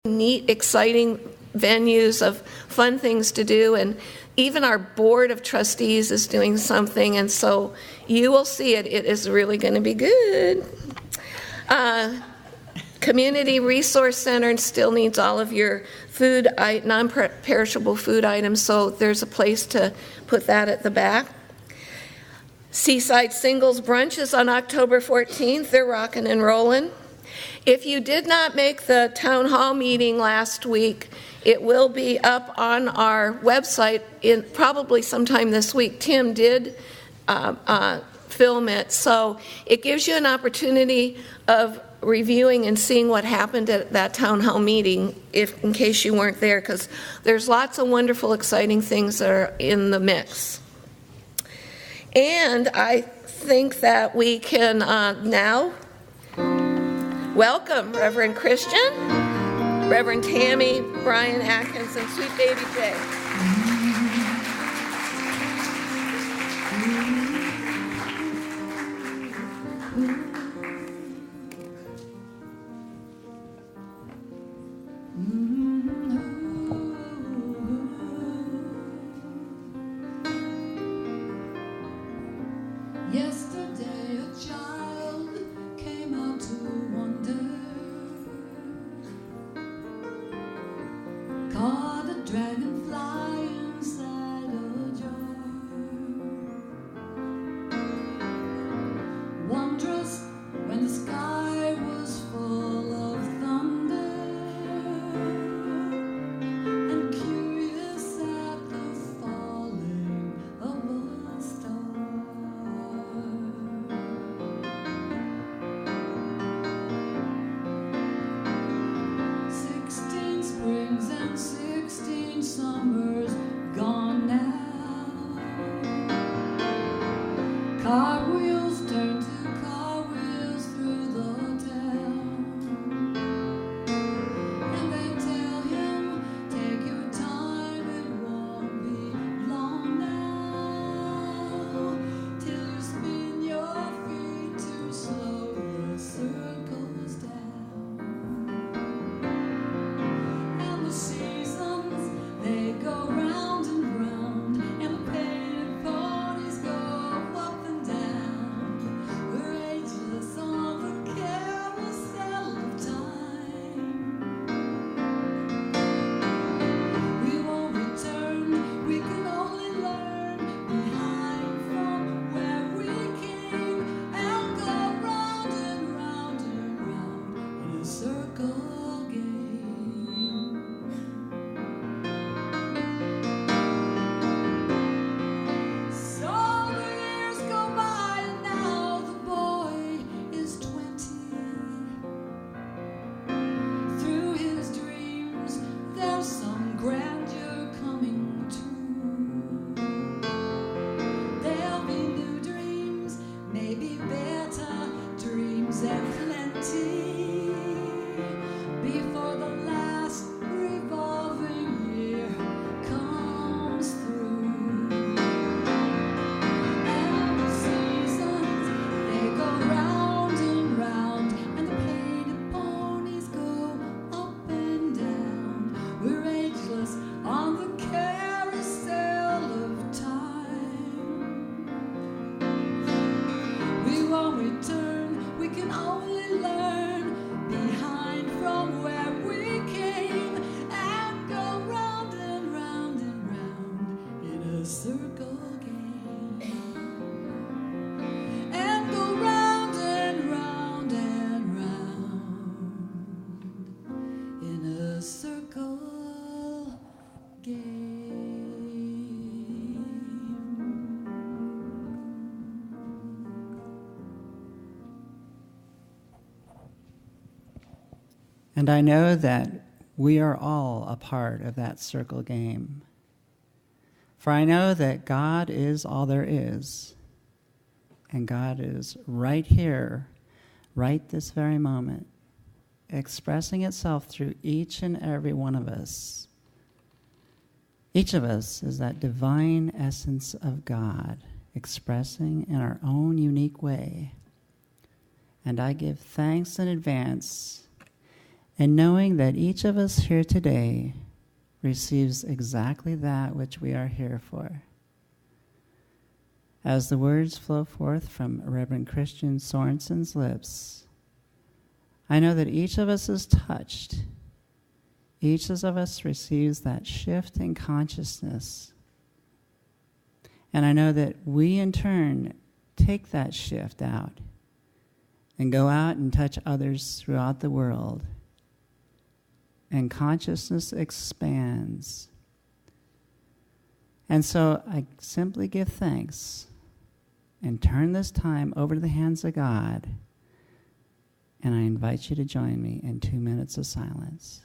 neat, exciting venues of fun things to do, and even our board of trustees is doing something, and so you will see it. It is really going to be good. Community Resource Center still needs all of your food, non-perishable food items, so there's a place to put that at the back. Seaside Singles Brunch is on October 14th. They're rocking and rolling. If you did not make the town hall meeting last week, it will be up on our website in probably sometime this week. Tim did film it, so it gives you an opportunity of reviewing and seeing what happened at that town hall meeting, in case you weren't there, because there's lots of wonderful, exciting things that are in the mix. And I think that we can now welcome Reverend Christian, Reverend Tammy, Brian Atkins, and sweet baby Jay. And I know that we are all a part of that circle game. For I know that God is all there is, and God is right here, right this very moment, expressing itself through each and every one of us. Each of us is that divine essence of God, expressing in our own unique way. And I give thanks in advance and knowing that each of us here today receives exactly that which we are here for. As the words flow forth from Reverend Christian Sorensen's lips, I know that each of us is touched. Each of us receives that shift in consciousness. And I know that we, in turn, take that shift out and go out and touch others throughout the world. And consciousness expands. And so I simply give thanks and turn this time over to the hands of God. And I invite you to join me in 2 minutes of silence.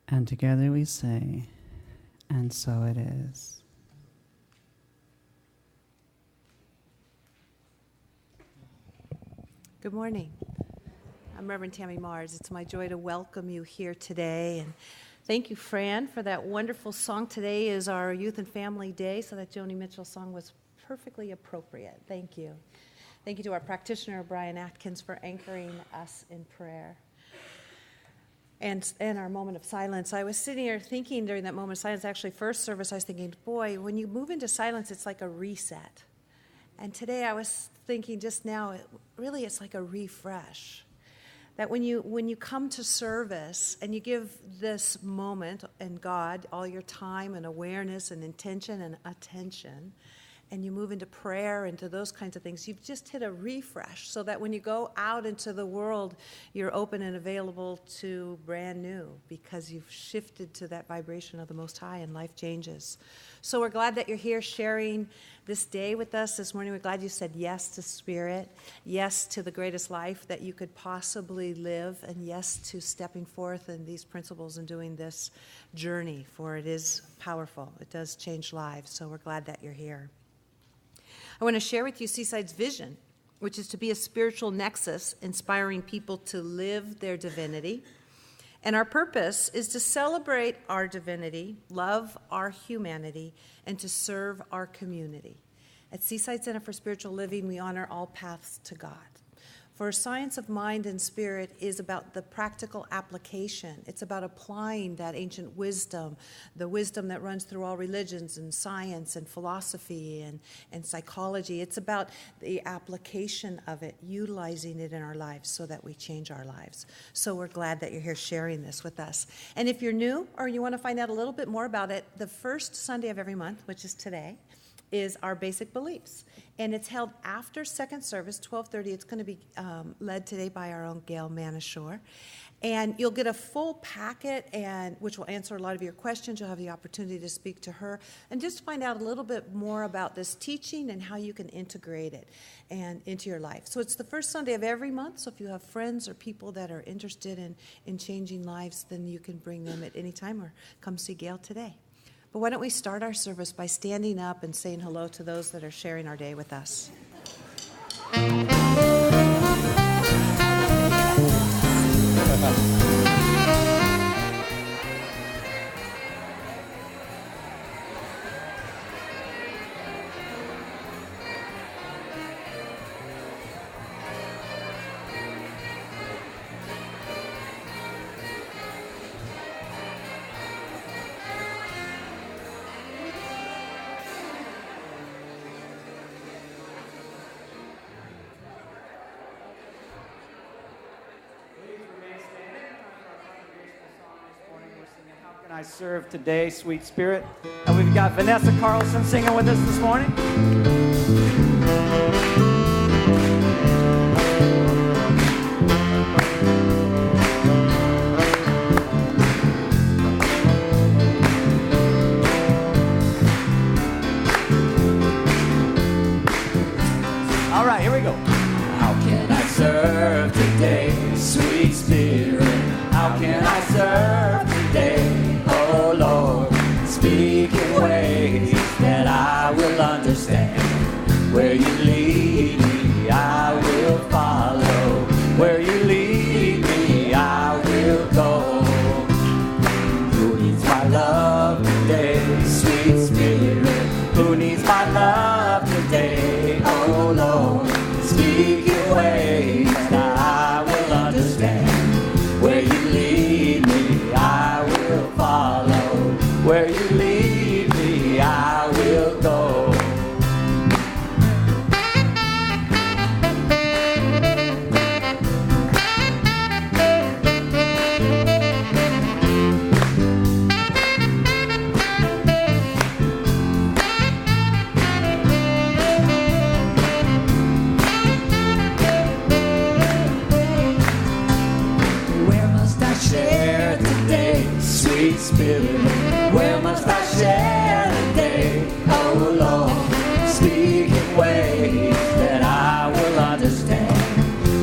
And together we say, and so it is. Good morning. I'm Reverend Tammy Mars. It's my joy to welcome you here today. And thank you, Fran, for that wonderful song. Today is our Youth and Family Day, so that Joni Mitchell song was perfectly appropriate. Thank you. Thank you to our practitioner, Brian Atkins, for anchoring us in prayer. And our moment of silence. I was sitting here thinking during that moment of silence, actually first service, I was thinking, boy, when you move into silence, it's like a reset. And today I was thinking just now, it's like a refresh. That when you come to service and you give this moment and God all your time and awareness and intention and attention, and you move into prayer, into those kinds of things, you've just hit a refresh so that when you go out into the world, you're open and available to brand new because you've shifted to that vibration of the Most High and life changes. So we're glad that you're here sharing this day with us this morning. We're glad you said yes to Spirit, yes to the greatest life that you could possibly live, and yes to stepping forth in these principles and doing this journey, for it is powerful. It does change lives, so we're glad that you're here. I want to share with you Seaside's vision, which is to be a spiritual nexus, inspiring people to live their divinity. And our purpose is to celebrate our divinity, love our humanity, and to serve our community. At Seaside Center for Spiritual Living, we honor all paths to God. For science of mind and spirit is about the practical application. It's about applying that ancient wisdom, the wisdom that runs through all religions and science and philosophy and psychology. It's about the application of it, utilizing it in our lives so that we change our lives. So we're glad that you're here sharing this with us. And if you're new or you want to find out a little bit more about it, the first Sunday of every month, which is today, is our basic beliefs. And it's held after second service, 12:30. It's going to be led today by our own Gail Manashore. And you'll get a full packet, which will answer a lot of your questions. You'll have the opportunity to speak to her and just find out a little bit more about this teaching and how you can integrate it and into your life. So it's the first Sunday of every month. So if you have friends or people that are interested in changing lives, then you can bring them at any time or come see Gail today. But why don't we start our service by standing up and saying hello to those that are sharing our day with us. I serve today, sweet spirit. And we've got Vanessa Carlson singing with us this morning. All right, here we go. How can I serve today, sweet spirit? How can I serve today? Oh Lord, speak in ways that I will understand. Where you lead me, I will follow. Where you lead me, I will go. Who needs my love today, sweet spirit? Who needs my love today? Oh Lord, speak in ways that I will understand. Where you lead me, I will follow. Where you lead me, I will go. Where must I share today, sweet spirit? Where must I share today? Oh Lord, speak in ways that I will understand.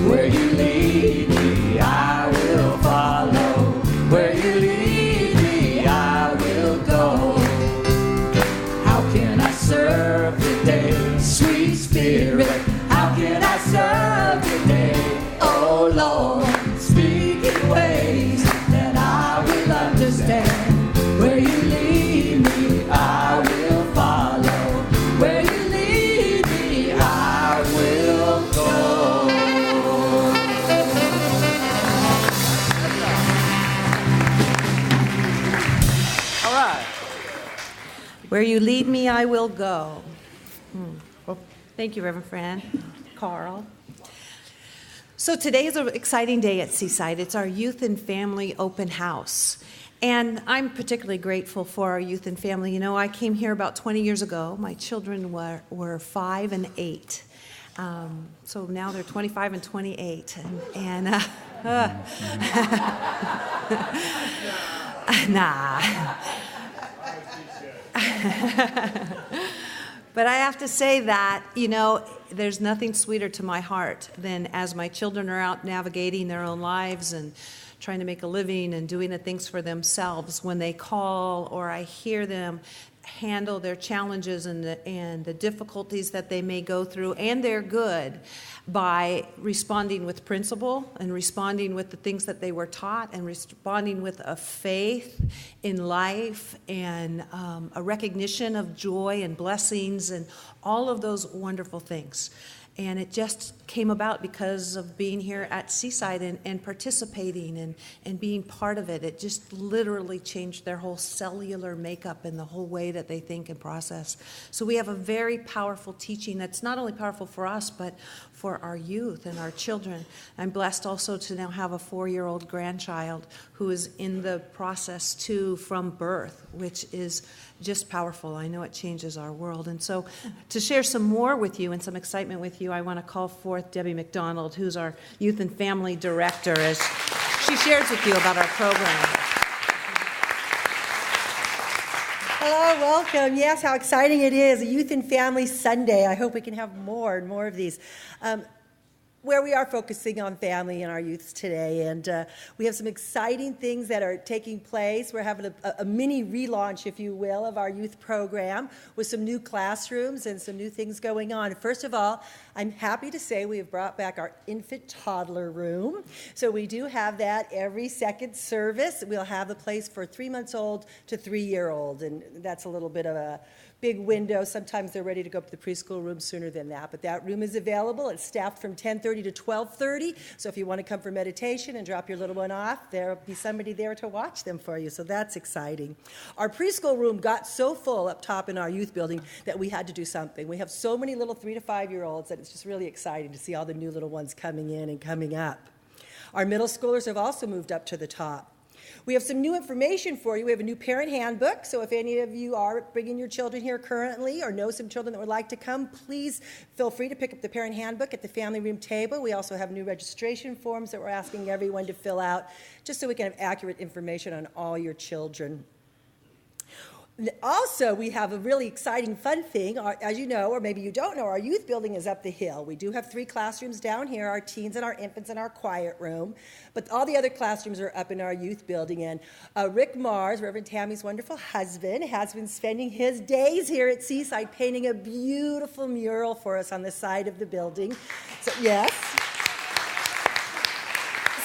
Where you lead me, I will follow. Where you lead me, I will go. How can I serve today, sweet spirit? How can I serve today? Oh Lord, speak in ways that I will understand. Where you lead me, I will follow. Where you lead me, I will go. All right. Where you lead me, I will go. Thank you, Reverend Fran. Carl. So today is an exciting day at Seaside. It's our youth and family open house. And I'm particularly grateful for our youth and family. You know, I came here about 20 years ago. My children were 5 and 8. So now they're 25 and 28. Nah. But I have to say that, you know, there's nothing sweeter to my heart than as my children are out navigating their own lives and trying to make a living and doing the things for themselves, when they call or I hear them handle their challenges and the difficulties that they may go through, and they're good, by responding with principle and responding with the things that they were taught and responding with a faith in life and a recognition of joy and blessings and all of those wonderful things. And it just came about because of being here at Seaside and participating and being part of it. It just literally changed their whole cellular makeup and the whole way that they think and process. So we have a very powerful teaching that's not only powerful for us, but for our youth and our children. I'm blessed also to now have a 4-year-old grandchild who is in the process too from birth, which is just powerful. I know it changes our world. And so to share some more with you and some excitement with you, I want to call forth Debbie McDonald, who's our Youth and Family Director, as she shares with you about our program. Hello, welcome. Yes, how exciting it is. A Youth and Family Sunday. I hope we can have more and more of these. Where we are focusing on family and our youths today. And we have some exciting things that are taking place. We're having a mini relaunch, if you will, of our youth program with some new classrooms and some new things going on. First of all, I'm happy to say we have brought back our infant toddler room. So we do have that every second service. We'll have the place for 3 months old to 3-year-old. And that's a little bit of a big window. Sometimes they're ready to go up to the preschool room sooner than that. But that room is available. It's staffed from 10:30 to 12:30. So if you want to come for meditation and drop your little one off, there'll be somebody there to watch them for you. So that's exciting. Our preschool room got so full up top in our youth building that we had to do something. We have so many little 3 to 5-year-olds that it's just really exciting to see all the new little ones coming in and coming up. Our middle schoolers have also moved up to the top. We have some new information for you. We have a new parent handbook, so if any of you are bringing your children here currently or know some children that would like to come, please feel free to pick up the parent handbook at the family room table. We also have new registration forms that we're asking everyone to fill out, just so we can have accurate information on all your children. Also, we have a really exciting, fun thing. As you know, or maybe you don't know, our youth building is up the hill. We do have 3 classrooms down here, our teens and our infants and our quiet room. But all the other classrooms are up in our youth building. And Rick Mars, Reverend Tammy's wonderful husband, has been spending his days here at Seaside painting a beautiful mural for us on the side of the building. So, yes.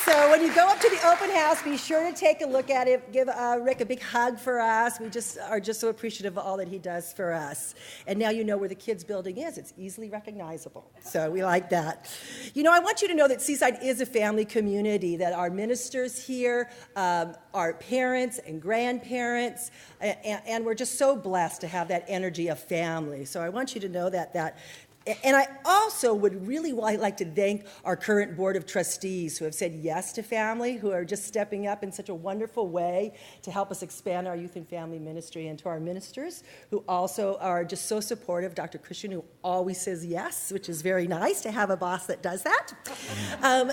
So when you go up to the open house, be sure to take a look at it. Give Rick a big hug for us. We just are just so appreciative of all that he does for us. And now you know where the kids' building is. It's easily recognizable. So we like that. You know, I want you to know that Seaside is a family community, that our ministers here, our parents and grandparents, and we're just so blessed to have that energy of family. So I want you to know that. And I also would really like to thank our current board of trustees who have said yes to family, who are just stepping up in such a wonderful way to help us expand our youth and family ministry, and to our ministers who also are just so supportive. Dr. Christian, who always says yes, which is very nice to have a boss that does that. And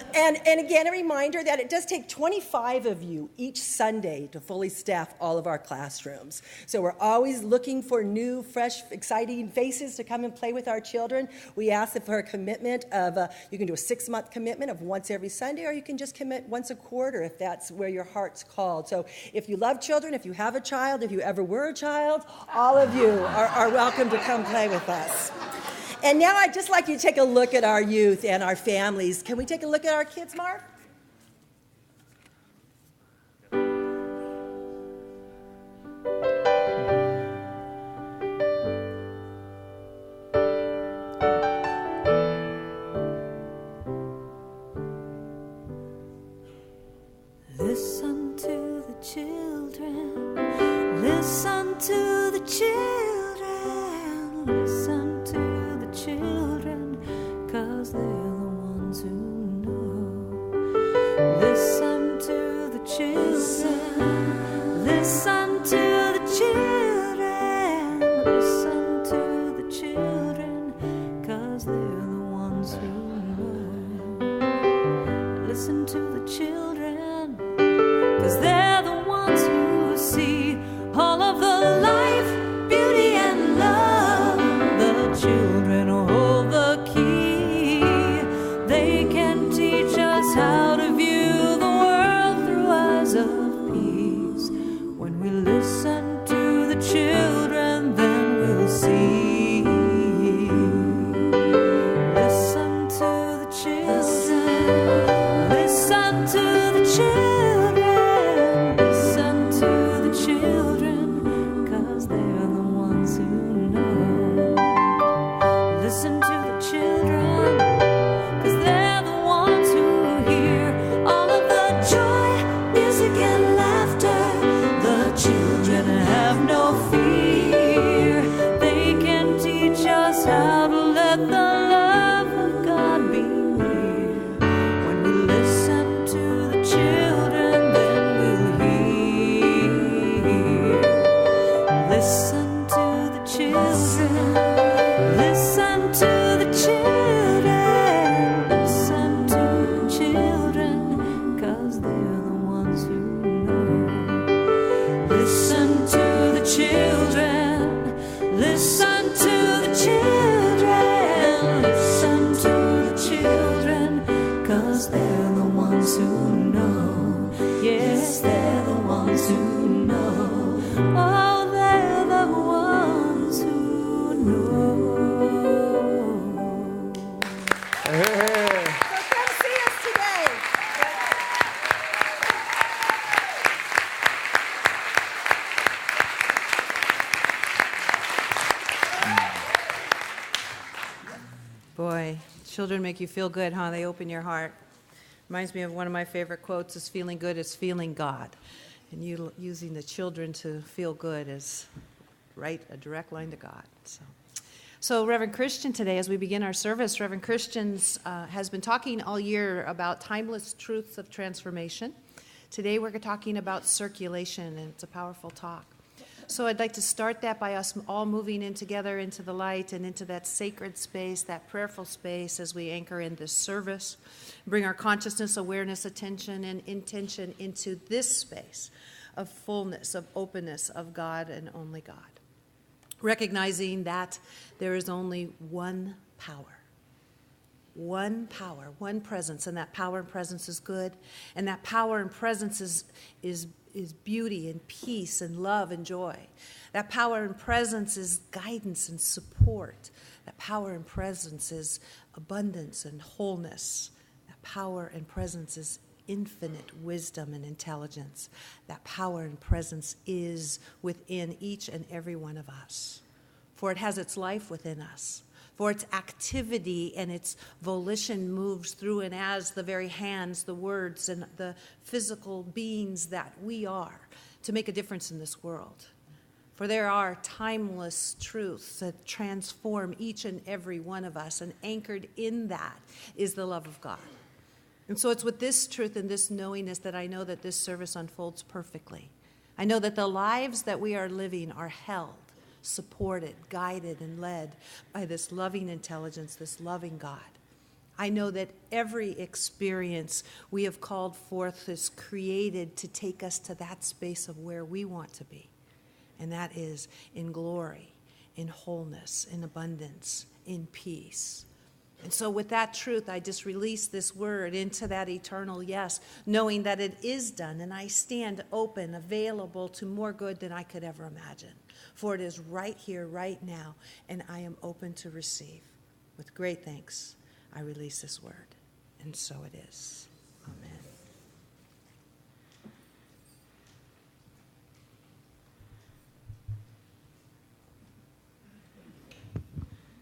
again, a reminder that it does take 25 of you each Sunday to fully staff all of our classrooms. So we're always looking for new, fresh, exciting faces to come and play with our children. We ask for a commitment of, you can do a 6-month commitment of once every Sunday, or you can just commit once a quarter if that's where your heart's called. So if you love children, if you have a child, if you ever were a child, all of you are welcome to come play with us. And now I'd just like you to take a look at our youth and our families. Can we take a look at our kids, Mark? Listen to the children, listen to the children, listen to the children, 'cause they're the ones who know. Listen to the children, listen to the children, listen to the children, 'cause they're the ones who know. Listen to the children, 'cause they're the ones who see all of the life, beauty, and love. The children hold the key. They can teach us how to view the world through eyes of peace. When we listen to the children, then we'll see. Listen to the children, listen to the children, listen to the children, 'cause they're the ones who know. Listen to the children, let the love of God be near. When we listen to the children, then we'll hear. Listen to the children. Listen to the children. Listen to the children, 'cause they're the ones who know. Listen to the children. Listen to the children. Listen to the children, 'cause they're the ones who know. Yes, they're the ones who know. Oh, they're the ones who know. So come see us today. Boy, children make you feel good, huh? They open your heart. Reminds me of one of my favorite quotes, is feeling good is feeling God. And you using the children to feel good is right, a direct line to God. So Reverend Christian today, as we begin our service, Reverend Christian has been talking all year about timeless truths of transformation. Today we're talking about circulation, and it's a powerful talk. So I'd like to start that by us all moving in together into the light and into that sacred space, that prayerful space as we anchor in this service. Bring our consciousness, awareness, attention, and intention into this space of fullness, of openness, of God and only God. Recognizing that there is only one power, one presence, and that power and presence is good, and that power and presence is beauty and peace and love and joy. That power and presence is guidance and support. That power and presence is abundance and wholeness. That power and presence is infinite wisdom and intelligence. That power and presence is within each and every one of us. For it has its life within us. For its activity and its volition moves through and as the very hands, the words, and the physical beings that we are to make a difference in this world. For there are timeless truths that transform each and every one of us, and anchored in that is the love of God. And so it's with this truth and this knowingness that I know that this service unfolds perfectly. I know that the lives that we are living are held, supported, guided, and led by this loving intelligence, this loving God. I know that every experience we have called forth is created to take us to that space of where we want to be. And that is in glory, in wholeness, in abundance, in peace. And so with that truth, I just release this word into that eternal yes, knowing that it is done, and I stand open, available to more good than I could ever imagine. For it is right here, right now, and I am open to receive. With great thanks, I release this word, and so it is. Amen.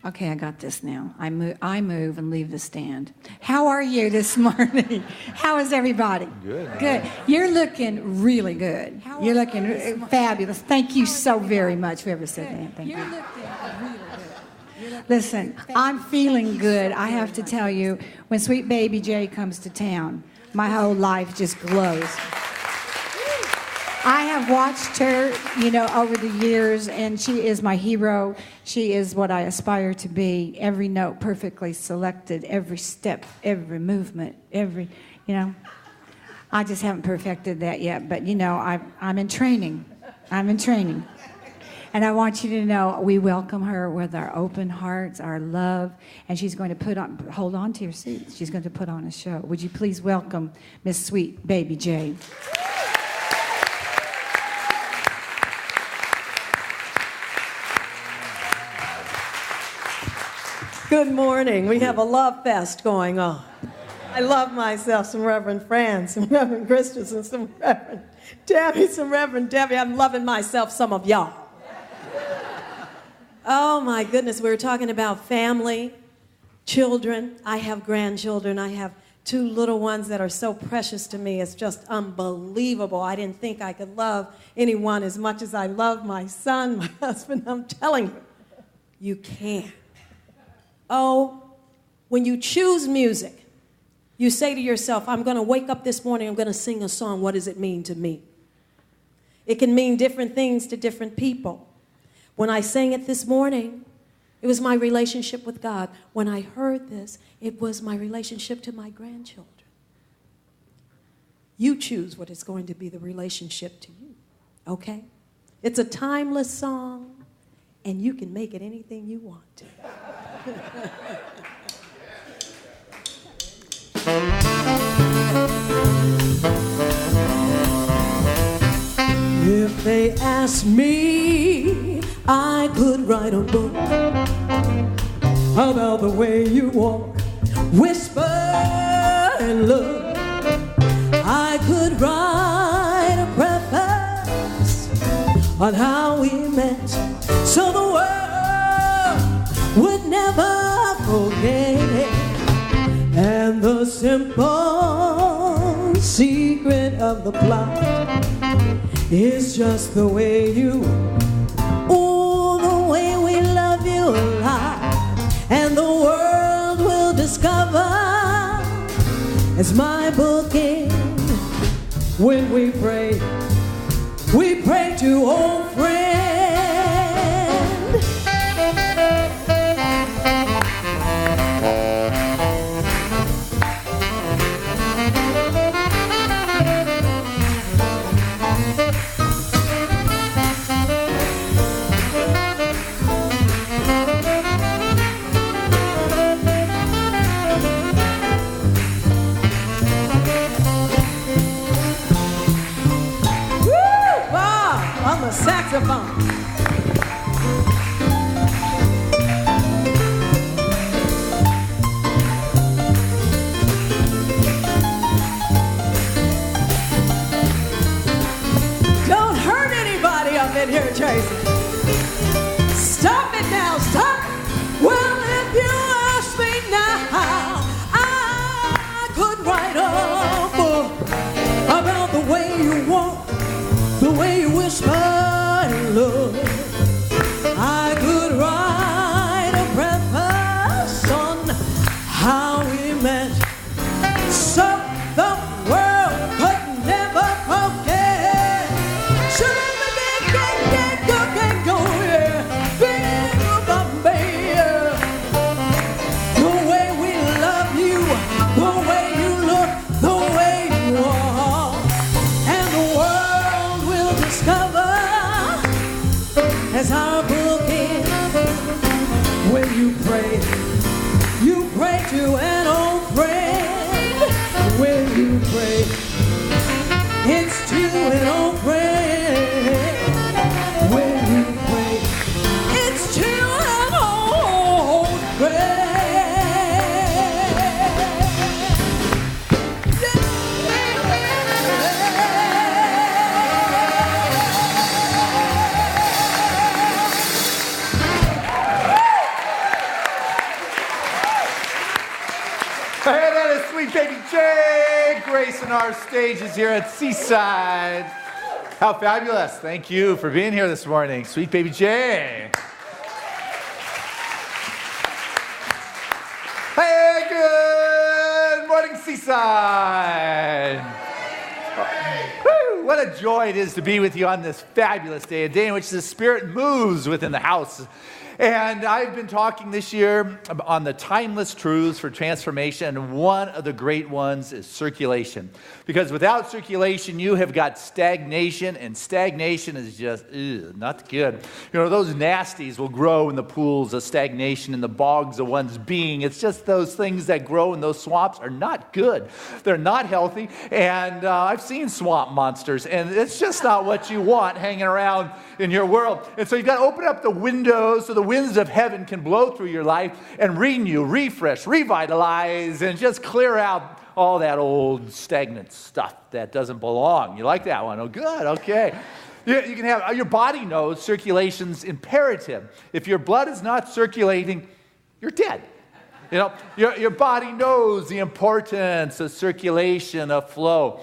Okay, I got this now. I move and leave the stand. How are you this morning? How is everybody? Good. Good. You're looking really good. You're looking fabulous. Thank you so very much for ever said that. Thank you. You're looking really good. Listen, I'm feeling good. I have to tell you, when sweet baby Jay comes to town, my whole life just glows. I have watched her, over the years, and she is my hero. She is what I aspire to be. Every note perfectly selected, every step, every movement, I just haven't perfected that yet, but, I'm in training. I'm in training. And I want you to know we welcome her with our open hearts, our love, and she's going to hold on to your seats. She's going to put on a show. Would you please welcome Miss Sweet Baby Jay? Good morning. We have a love fest going on. I love myself some Reverend Fran, some Reverend Christensen, some Reverend Tammy, some Reverend Debbie. I'm loving myself some of y'all. Oh my goodness, we were talking about family, children. I have grandchildren. I have 2 little ones that are so precious to me. It's just unbelievable. I didn't think I could love anyone as much as I love my son, my husband. I'm telling you, you can. Oh, when you choose music, you say to yourself, I'm going to wake up this morning, I'm going to sing a song. What does it mean to me? It can mean different things to different people. When I sang it this morning, it was my relationship with God. When I heard this, it was my relationship to my grandchildren. You choose what is going to be the relationship to you, okay? It's a timeless song, and you can make it anything you want to. If they ask me, I could write a book about the way you walk, whisper and look. I could write a preface on how we met, so the world would never forget. And the simple secret of the plot is just the way you, the way we love you a lot. And the world will discover, as my book ends, when we pray to old friend. Saxophone. Don't hurt anybody up in here, Tracy. Stop it now, stop. Well, if you ask me now, I could write a book about the way you walk, the way you whisper. Look, I could write a preface on how we met, so the world could never forget. The way we love you, the way you look, the way you walk, and the world will discover, as our book ends, when you pray to an old friend. When you pray, it's to an old friend. When you pray, it's to an old friend. Hey, that is sweet baby Jay gracing our stages here at Seaside. How fabulous. Thank you for being here this morning, sweet baby Jay. Hey, good morning, Seaside. Woo, what a joy it is to be with you on this fabulous day, a day in which the Spirit moves within the house. And I've been talking this year on the timeless truths for transformation, and one of the great ones is circulation. Because without circulation, you have got stagnation, and stagnation is just not good. You know, those nasties will grow in the pools of stagnation, in the bogs of one's being. It's just those things that grow in those swamps are not good. They're not healthy, and I've seen swamp monsters, and it's just not what you want hanging around in your world. And so you've got to open up the windows so the winds of heaven can blow through your life and renew, refresh, revitalize, and just clear out all that old stagnant stuff that doesn't belong. You like that one? Oh, good. Okay. You can have, your body knows circulation's imperative. If your blood is not circulating, you're dead. You know, your body knows the importance of circulation, of flow.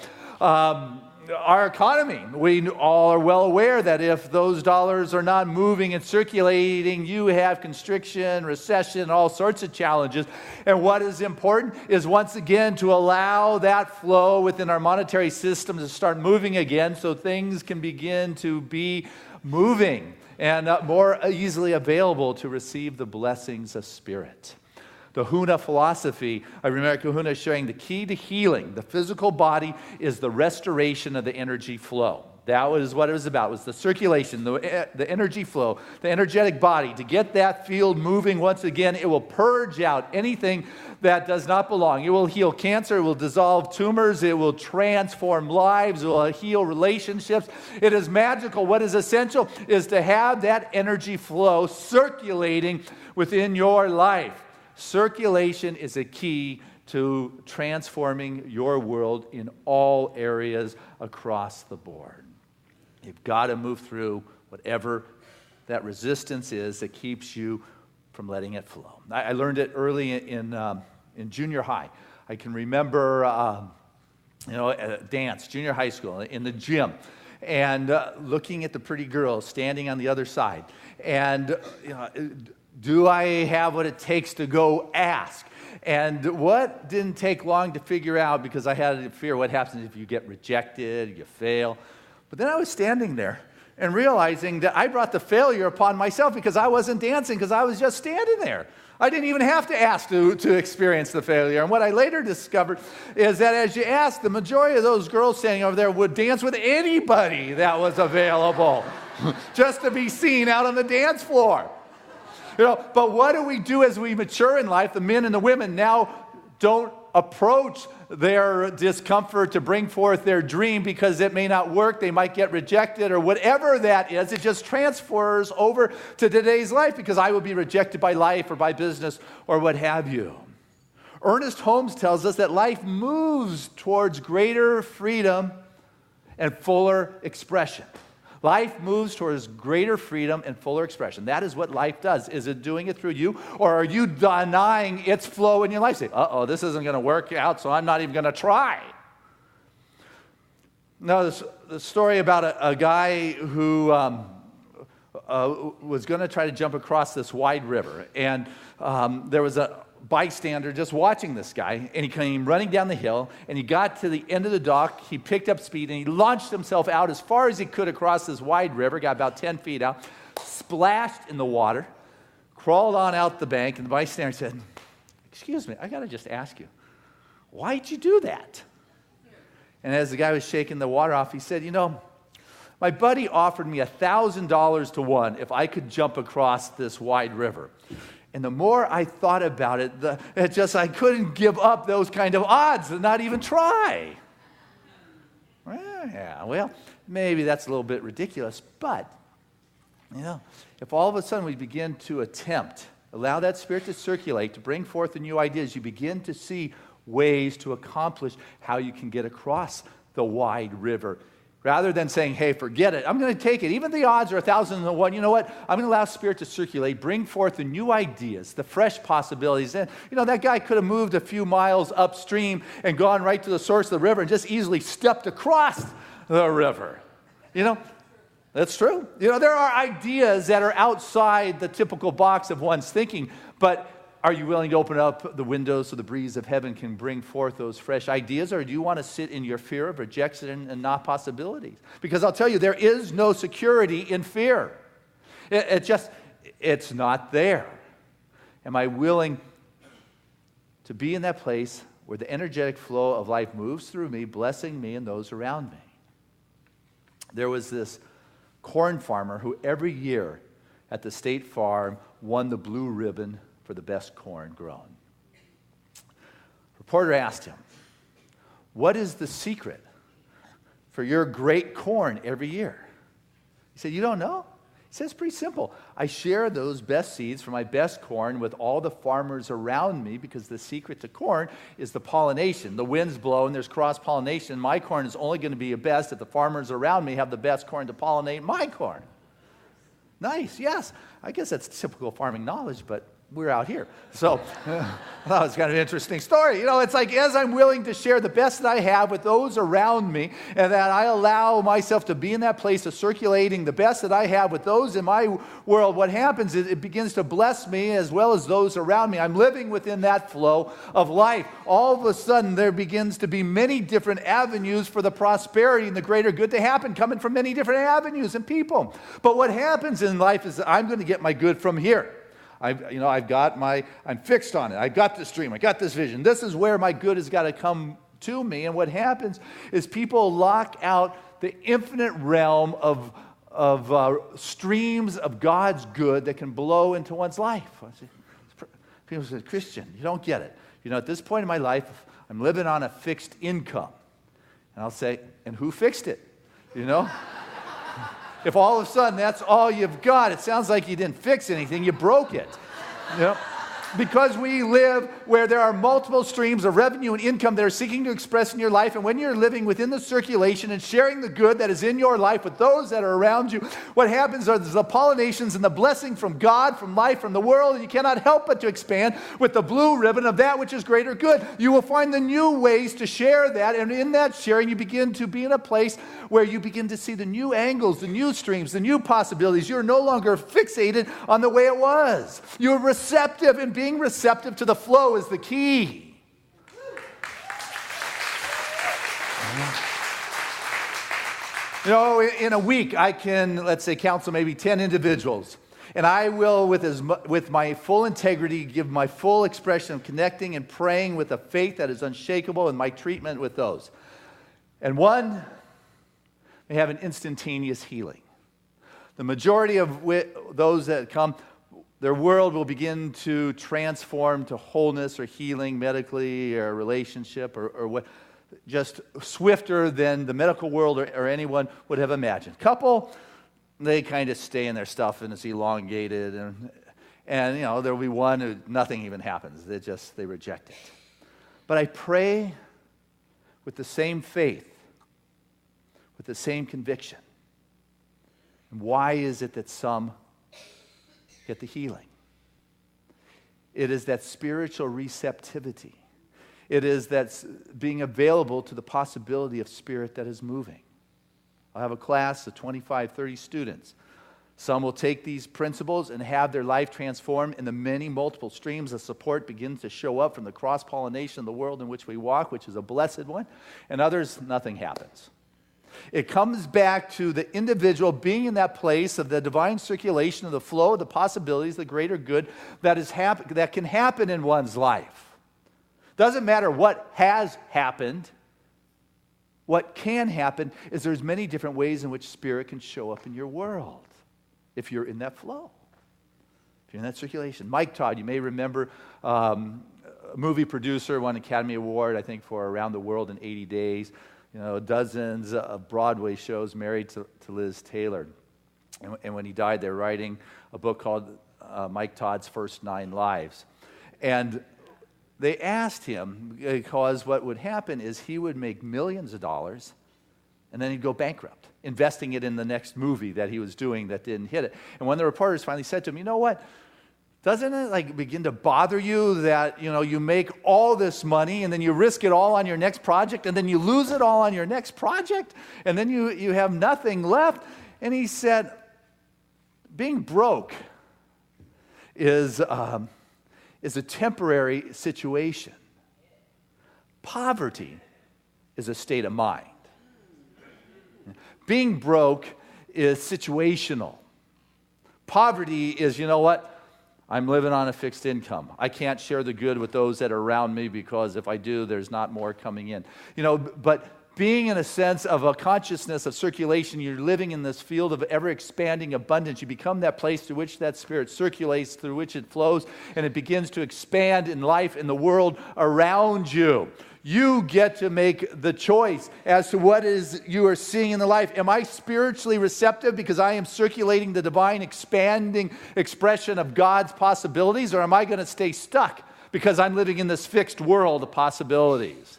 our economy. We all are well aware that if those dollars are not moving and circulating, you have constriction, recession, all sorts of challenges. And what is important is, once again, to allow that flow within our monetary system to start moving again, so things can begin to be moving and more easily available to receive the blessings of Spirit. The Huna philosophy, I remember Kahuna sharing, the key to healing the physical body is the restoration of the energy flow. That was what it was about, was the circulation, the energy flow, the energetic body. To get that field moving once again, it will purge out anything that does not belong. It will heal cancer, it will dissolve tumors, it will transform lives, it will heal relationships. It is magical. What is essential is to have that energy flow circulating within your life. Circulation is a key to transforming your world in all areas across the board. You've got to move through whatever that resistance is that keeps you from letting it flow. I learned it early in junior high. I can remember, dance, junior high school, in the gym, and looking at the pretty girls standing on the other side, and do I have what it takes to go ask? And what didn't take long to figure out, because I had a fear what happens if you get rejected, you fail. But then I was standing there and realizing that I brought the failure upon myself because I wasn't dancing, because I was just standing there. I didn't even have to ask to experience the failure. And what I later discovered is that as you ask, the majority of those girls standing over there would dance with anybody that was available just to be seen out on the dance floor. But what do we do as we mature in life? The men and the women now don't approach their discomfort to bring forth their dream because it may not work, they might get rejected, or whatever that is. It just transfers over to today's life because I will be rejected by life or by business or what have you. Ernest Holmes tells us that life moves towards greater freedom and fuller expression. Life moves towards greater freedom and fuller expression. That is what life does. Is it doing it through you, or are you denying its flow in your life? Say, this isn't going to work out, so I'm not even going to try. Now, the story about a guy who was going to try to jump across this wide river, and there was a bystander just watching this guy, and he came running down the hill, and he got to the end of the dock, he picked up speed, and he launched himself out as far as he could across this wide river, got about 10 feet out, splashed in the water, crawled on out the bank, and the bystander said, "Excuse me, I got to just ask you, why'd you do that?" And as the guy was shaking the water off, he said, "My buddy offered me $1,000 to one if I could jump across this wide river. And the more I thought about it, I couldn't give up those kind of odds and not even try." Well, maybe that's a little bit ridiculous, but, if all of a sudden we begin to allow that Spirit to circulate, to bring forth the new ideas, you begin to see ways to accomplish how you can get across the wide river. Rather than saying, "Hey, forget it, I'm going to take it. Even the odds are 1,000 to 1. You know what? I'm going to allow Spirit to circulate, bring forth the new ideas, the fresh possibilities." And, that guy could have moved a few miles upstream and gone right to the source of the river and just easily stepped across the river. That's true. There are ideas that are outside the typical box of one's thinking, but are you willing to open up the windows so the breeze of heaven can bring forth those fresh ideas, or do you want to sit in your fear of rejection and not possibilities? Because I'll tell you, there is no security in fear. It's not there. Am I willing to be in that place where the energetic flow of life moves through me, blessing me and those around me? There was this corn farmer who every year at the state farm won the blue ribbon for the best corn grown. Reporter asked him, "What is the secret for your great corn every year?" He said, "You don't know?" He said, "It's pretty simple. I share those best seeds for my best corn with all the farmers around me, because the secret to corn is the pollination. The winds blow and there's cross-pollination. My corn is only going to be the best if the farmers around me have the best corn to pollinate my corn." Nice, yes. I guess that's typical farming knowledge, but we're out here. So that was kind of an interesting story. It's like as I'm willing to share the best that I have with those around me, and that I allow myself to be in that place of circulating the best that I have with those in my world, what happens is it begins to bless me as well as those around me. I'm living within that flow of life. All of a sudden, there begins to be many different avenues for the prosperity and the greater good to happen, coming from many different avenues and people. But what happens in life is that I'm going to get my good from here. I'm fixed on it. I've got this dream. I got this vision. This is where my good has got to come to me. And what happens is people lock out the infinite realm of streams of God's good that can blow into one's life. People say, Christian, you don't get it. At this point in my life, I'm living on a fixed income. And I'll say, and who fixed it? If all of a sudden that's all you've got, it sounds like you didn't fix anything, you broke it. Because we live where there are multiple streams of revenue and income that are seeking to express in your life, and when you're living within the circulation and sharing the good that is in your life with those that are around you, what happens is the pollinations and the blessing from God, from life, from the world, and you cannot help but to expand with the blue ribbon of that which is greater good. You will find the new ways to share that, and in that sharing you begin to be in a place where you begin to see the new angles, the new streams, the new possibilities. You're no longer fixated on the way it was. You're receptive, and being receptive to the flow is the key. In a week, I can, let's say, counsel maybe 10 individuals. And I will, with my full integrity, give my full expression of connecting and praying with a faith that is unshakable in my treatment with those. And one may have an instantaneous healing. The majority of those that come, their world will begin to transform to wholeness or healing medically or relationship or what, just swifter than the medical world or anyone would have imagined. Couple, they kind of stay in their stuff and it's elongated, and there will be one who nothing even happens. They reject it. But I pray with the same faith, with the same conviction. And why is it that some get the healing? It is that spiritual receptivity. It is that being available to the possibility of spirit that is moving. I'll have a class of 25, 30 students. Some will take these principles and have their life transformed, and the many multiple streams of support begins to show up from the cross-pollination of the world in which we walk, which is a blessed one. And others, nothing happens. It comes back to the individual being in that place of the divine circulation of the flow, the possibilities, the greater good that can happen in one's life. Doesn't matter what has happened. What can happen is there's many different ways in which spirit can show up in your world if you're in that flow, if you're in that circulation. Mike Todd, you may remember, a movie producer, won an Academy Award, I think, for Around the World in 80 Days. Dozens of Broadway shows, married to Liz Taylor. And when he died, they're writing a book called Mike Todd's First 9 Lives. And they asked him, because what would happen is he would make millions of dollars, and then he'd go bankrupt, investing it in the next movie that he was doing that didn't hit it. And when the reporters finally said to him, you know what? Doesn't it begin to bother you that, you make all this money and then you risk it all on your next project and then you lose it all on your next project and then you have nothing left? And he said, being broke is a temporary situation. Poverty is a state of mind. Being broke is situational. Poverty is, I'm living on a fixed income. I can't share the good with those that are around me because if I do, there's not more coming in. But being in a sense of a consciousness of circulation, you're living in this field of ever-expanding abundance. You become that place through which that spirit circulates, through which it flows, and it begins to expand in life in the world around you. You get to make the choice as to what is you are seeing in the life. Am I spiritually receptive because I am circulating the divine expanding expression of God's possibilities, or am I going to stay stuck because I'm living in this fixed world of possibilities?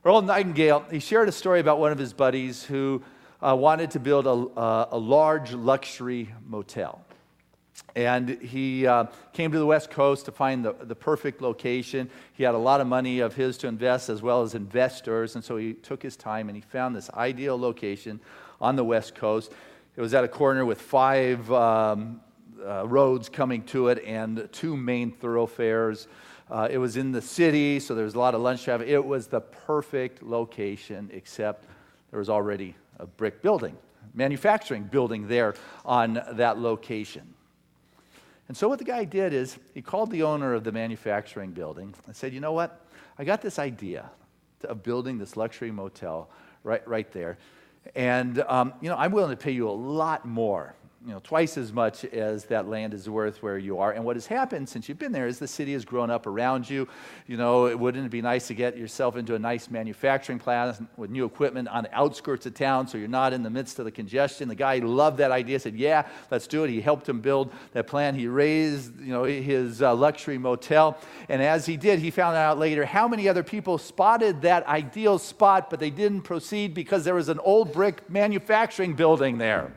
Earl Nightingale, he shared a story about one of his buddies who wanted to build a large luxury motel. And he came to the West Coast to find the perfect location. He had a lot of money of his to invest as well as investors, and so he took his time and he found this ideal location on the West Coast. It was at a corner with 5 roads coming to it and 2 main thoroughfares. It was in the city, so there was a lot of lunch traffic. It was the perfect location, except there was already a brick building, manufacturing building there on that location. And so what the guy did is he called the owner of the manufacturing building and said, you know what, I got this idea of building this luxury motel right there. And, I'm willing to pay you a lot more, twice as much as that land is worth where you are. And what has happened since you've been there is the city has grown up around you. Wouldn't it be nice to get yourself into a nice manufacturing plant with new equipment on the outskirts of town so you're not in the midst of the congestion? The guy loved that idea, said, yeah, let's do it. He helped him build that plan. He raised, his luxury motel. And as he did, he found out later how many other people spotted that ideal spot, but they didn't proceed because there was an old brick manufacturing building there.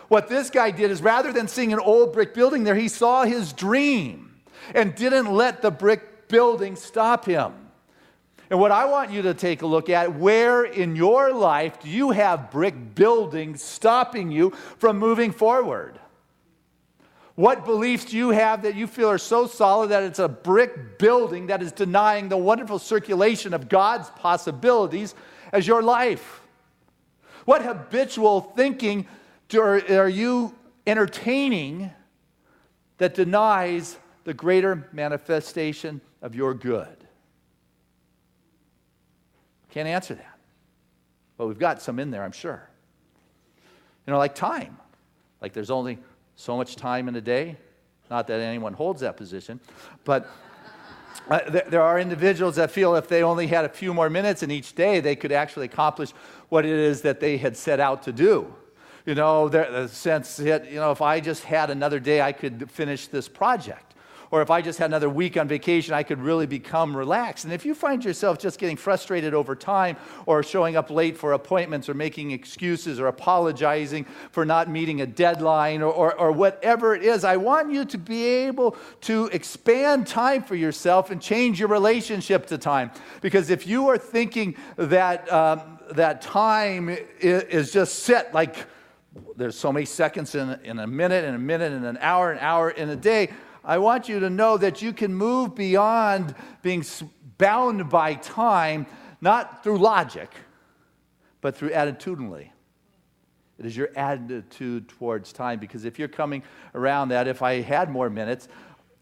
What this guy did is rather than seeing an old brick building there, he saw his dream and didn't let the brick building stop him. And what I want you to take a look at, where in your life do you have brick buildings stopping you from moving forward? What beliefs do you have that you feel are so solid that it's a brick building that is denying the wonderful circulation of God's possibilities as your life? What habitual thinking are you entertaining that denies the greater manifestation of your good? Can't answer that. But we've got some in there, I'm sure. Like time. Like there's only so much time in a day. Not that anyone holds that position. But there are individuals that feel if they only had a few more minutes in each day, they could actually accomplish what it is that they had set out to do. The sense that, if I just had another day, I could finish this project. Or if I just had another week on vacation, I could really become relaxed. And if you find yourself just getting frustrated over time or showing up late for appointments or making excuses or apologizing for not meeting a deadline or whatever it is, I want you to be able to expand time for yourself and change your relationship to time. Because if you are thinking that that time is just set like there's so many seconds in a minute, and an hour in a day, I want you to know that you can move beyond being bound by time, not through logic, but through attitudinally. It is your attitude towards time, because if you're coming around that, if I had more minutes,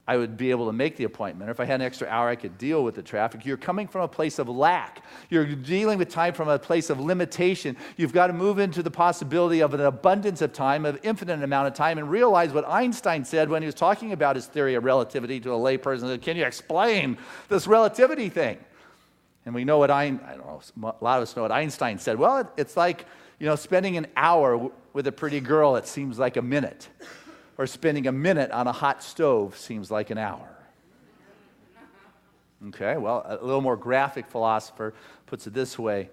I would be able to make the appointment. Or if I had an extra hour, I could deal with the traffic. You're coming from a place of lack. You're dealing with time from a place of limitation. You've got to move into the possibility of an abundance of time, of infinite amount of time, and realize what Einstein said when he was talking about his theory of relativity to a layperson. He said, can you explain this relativity thing? And we know what a lot of us know what Einstein said. Well, it's like, spending an hour with a pretty girl, it seems like a minute. Or spending a minute on a hot stove seems like an hour. Okay, well, a little more graphic philosopher puts it this way.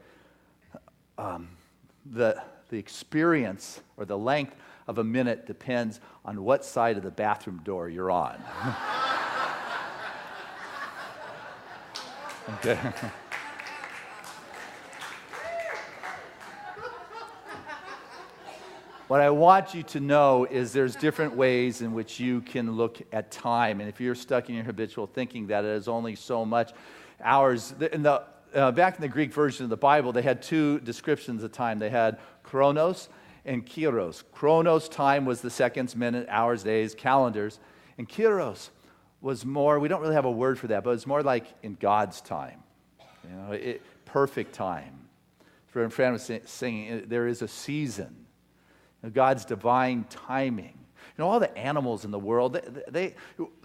The experience or the length of a minute depends on what side of the bathroom door you're on. Okay. What I want you to know is there's different ways in which you can look at time. And if you're stuck in your habitual thinking that it is only so much hours, back in the Greek version of the Bible, they had 2 descriptions of time. They had chronos and kairos. Chronos, time, was the seconds, minutes, hours, days, calendars. And kairos was more, we don't really have a word for that, but it's more like in God's time. Perfect time. A friend was saying, there is a season. God's divine timing. All the animals in the world,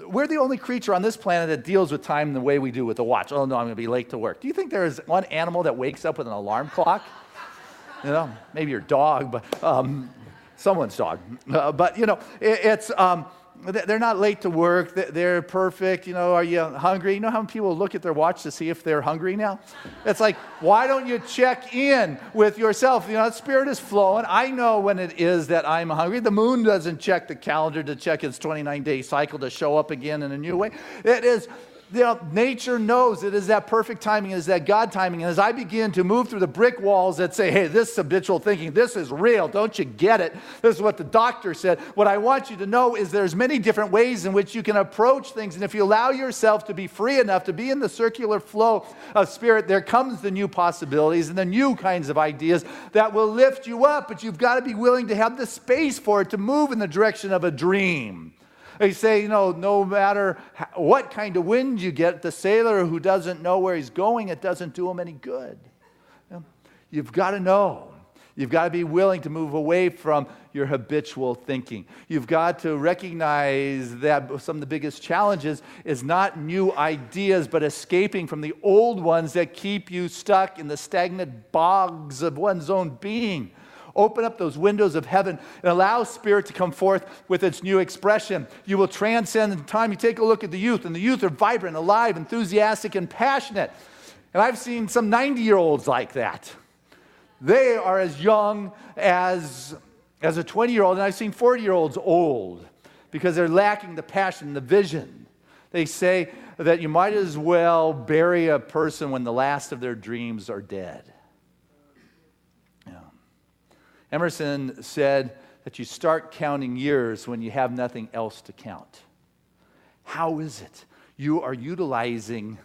we're the only creature on this planet that deals with time the way we do with a watch. Oh, no, I'm going to be late to work. Do you think there is one animal that wakes up with an alarm clock? Maybe your dog, but someone's dog. But, it's they're not late to work. They're perfect. Are you hungry? You know how many people look at their watch to see if they're hungry now? It's like, why don't you check in with yourself? The Spirit is flowing. I know when it is that I'm hungry. The moon doesn't check the calendar to check its 29-day cycle to show up again in a new way. It is... nature knows it is that perfect timing, it is that God timing. And as I begin to move through the brick walls that say, hey, this is habitual thinking, this is real, don't you get it? This is what the doctor said. What I want you to know is there's many different ways in which you can approach things. And if you allow yourself to be free enough to be in the circular flow of Spirit, there comes the new possibilities and the new kinds of ideas that will lift you up. But you've got to be willing to have the space for it to move in the direction of a dream. They say, no matter what kind of wind you get, the sailor who doesn't know where he's going, it doesn't do him any good. You've got to know. You've got to be willing to move away from your habitual thinking. You've got to recognize that some of the biggest challenges is not new ideas, but escaping from the old ones that keep you stuck in the stagnant bogs of one's own being. Open up those windows of heaven and allow Spirit to come forth with its new expression. You will transcend in time. You take a look at the youth, and the youth are vibrant, alive, enthusiastic, and passionate. And I've seen some 90-year-olds like that. They are as young as a 20-year-old, and I've seen 40-year-olds old because they're lacking the passion, the vision. They say that you might as well bury a person when the last of their dreams are dead. Emerson said that you start counting years when you have nothing else to count. How is it you are utilizing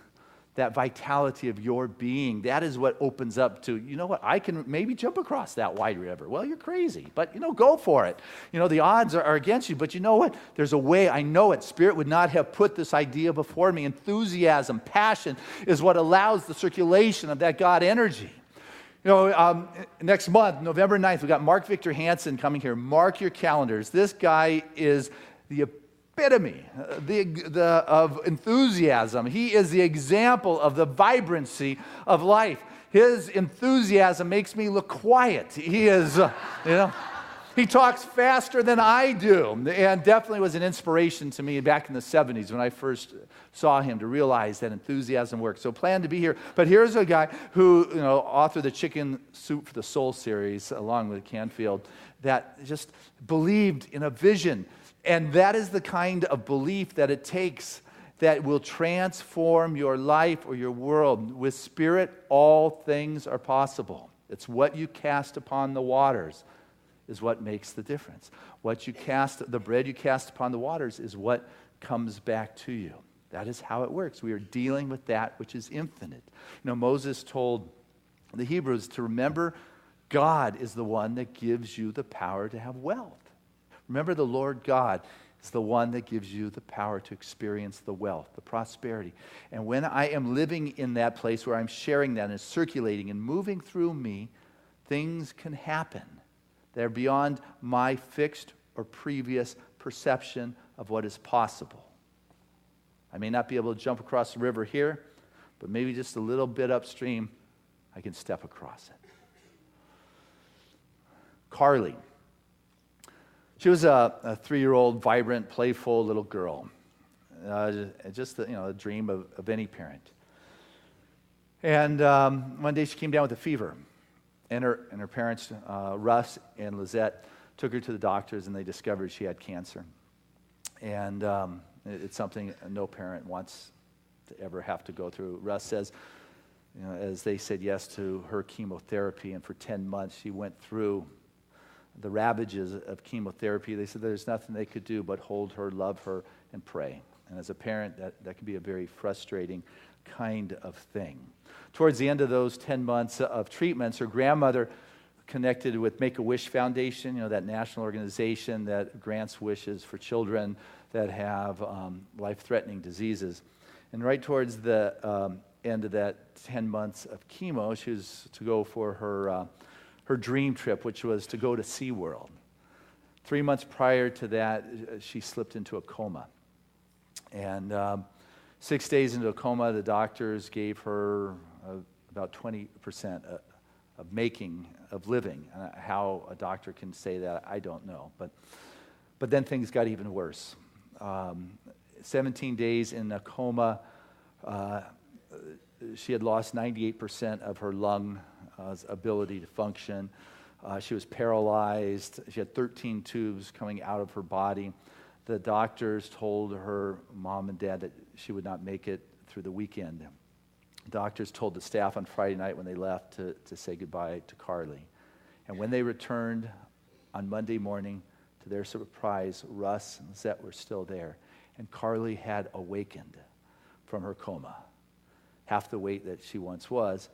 that vitality of your being? That is what opens up to, I can maybe jump across that wide river. Well, you're crazy, but, go for it. The odds are against you, but you know what? There's a way. I know it. Spirit would not have put this idea before me. Enthusiasm, passion is what allows the circulation of that God energy. Next month, November 9th, we've got Mark Victor Hansen coming here. Mark your calendars. This guy is the epitome of enthusiasm. He is the example of the vibrancy of life. His enthusiasm makes me look quiet. He is, he talks faster than I do, and definitely was an inspiration to me back in the 70s when I first saw him, to realize that enthusiasm works. So plan to be here. But here's a guy who, authored the Chicken Soup for the Soul series along with Canfield, that just believed in a vision. And that is the kind of belief that it takes that will transform your life or your world. With Spirit, all things are possible. It's what you cast upon the waters is what makes the difference. The bread you cast upon the waters is what comes back to you. That is how it works. We are dealing with that which is infinite. Moses told the Hebrews to remember God is the one that gives you the power to have wealth. Remember, the Lord God is the one that gives you the power to experience the wealth, the prosperity. And when I am living in that place where I'm sharing that and it's circulating and moving through me, things can happen. They're beyond my fixed or previous perception of what is possible. I may not be able to jump across the river here, but maybe just a little bit upstream, I can step across it. Carly. She was a 3-year-old, vibrant, playful little girl. Just a dream of any parent. And one day she came down with a fever. And her parents, Russ and Lizette, took her to the doctors, and they discovered she had cancer. And it's something no parent wants to ever have to go through. Russ says, as they said yes to her chemotherapy, and for 10 months she went through the ravages of chemotherapy. They said there's nothing they could do but hold her, love her, and pray. And as a parent, that can be a very frustrating kind of thing. Towards the end of those 10 months of treatments, her grandmother connected with Make-A-Wish Foundation, that national organization that grants wishes for children that have life-threatening diseases. And right towards the end of that 10 months of chemo, she was to go for her dream trip, which was to go to SeaWorld. 3 months prior to that, she slipped into a coma. And 6 days into a coma, the doctors gave her about 20% of living. How a doctor can say that, I don't know. But then things got even worse. 17 days in a coma. She had lost 98% of her lung ability to function. She was paralyzed. She had 13 tubes coming out of her body. The doctors told her mom and dad that she would not make it through the weekend. The doctors told the staff on Friday night when they left to say goodbye to Carly. And when they returned on Monday morning, to their surprise, Russ and Zette were still there. And Carly had awakened from her coma. Half the weight that she once was,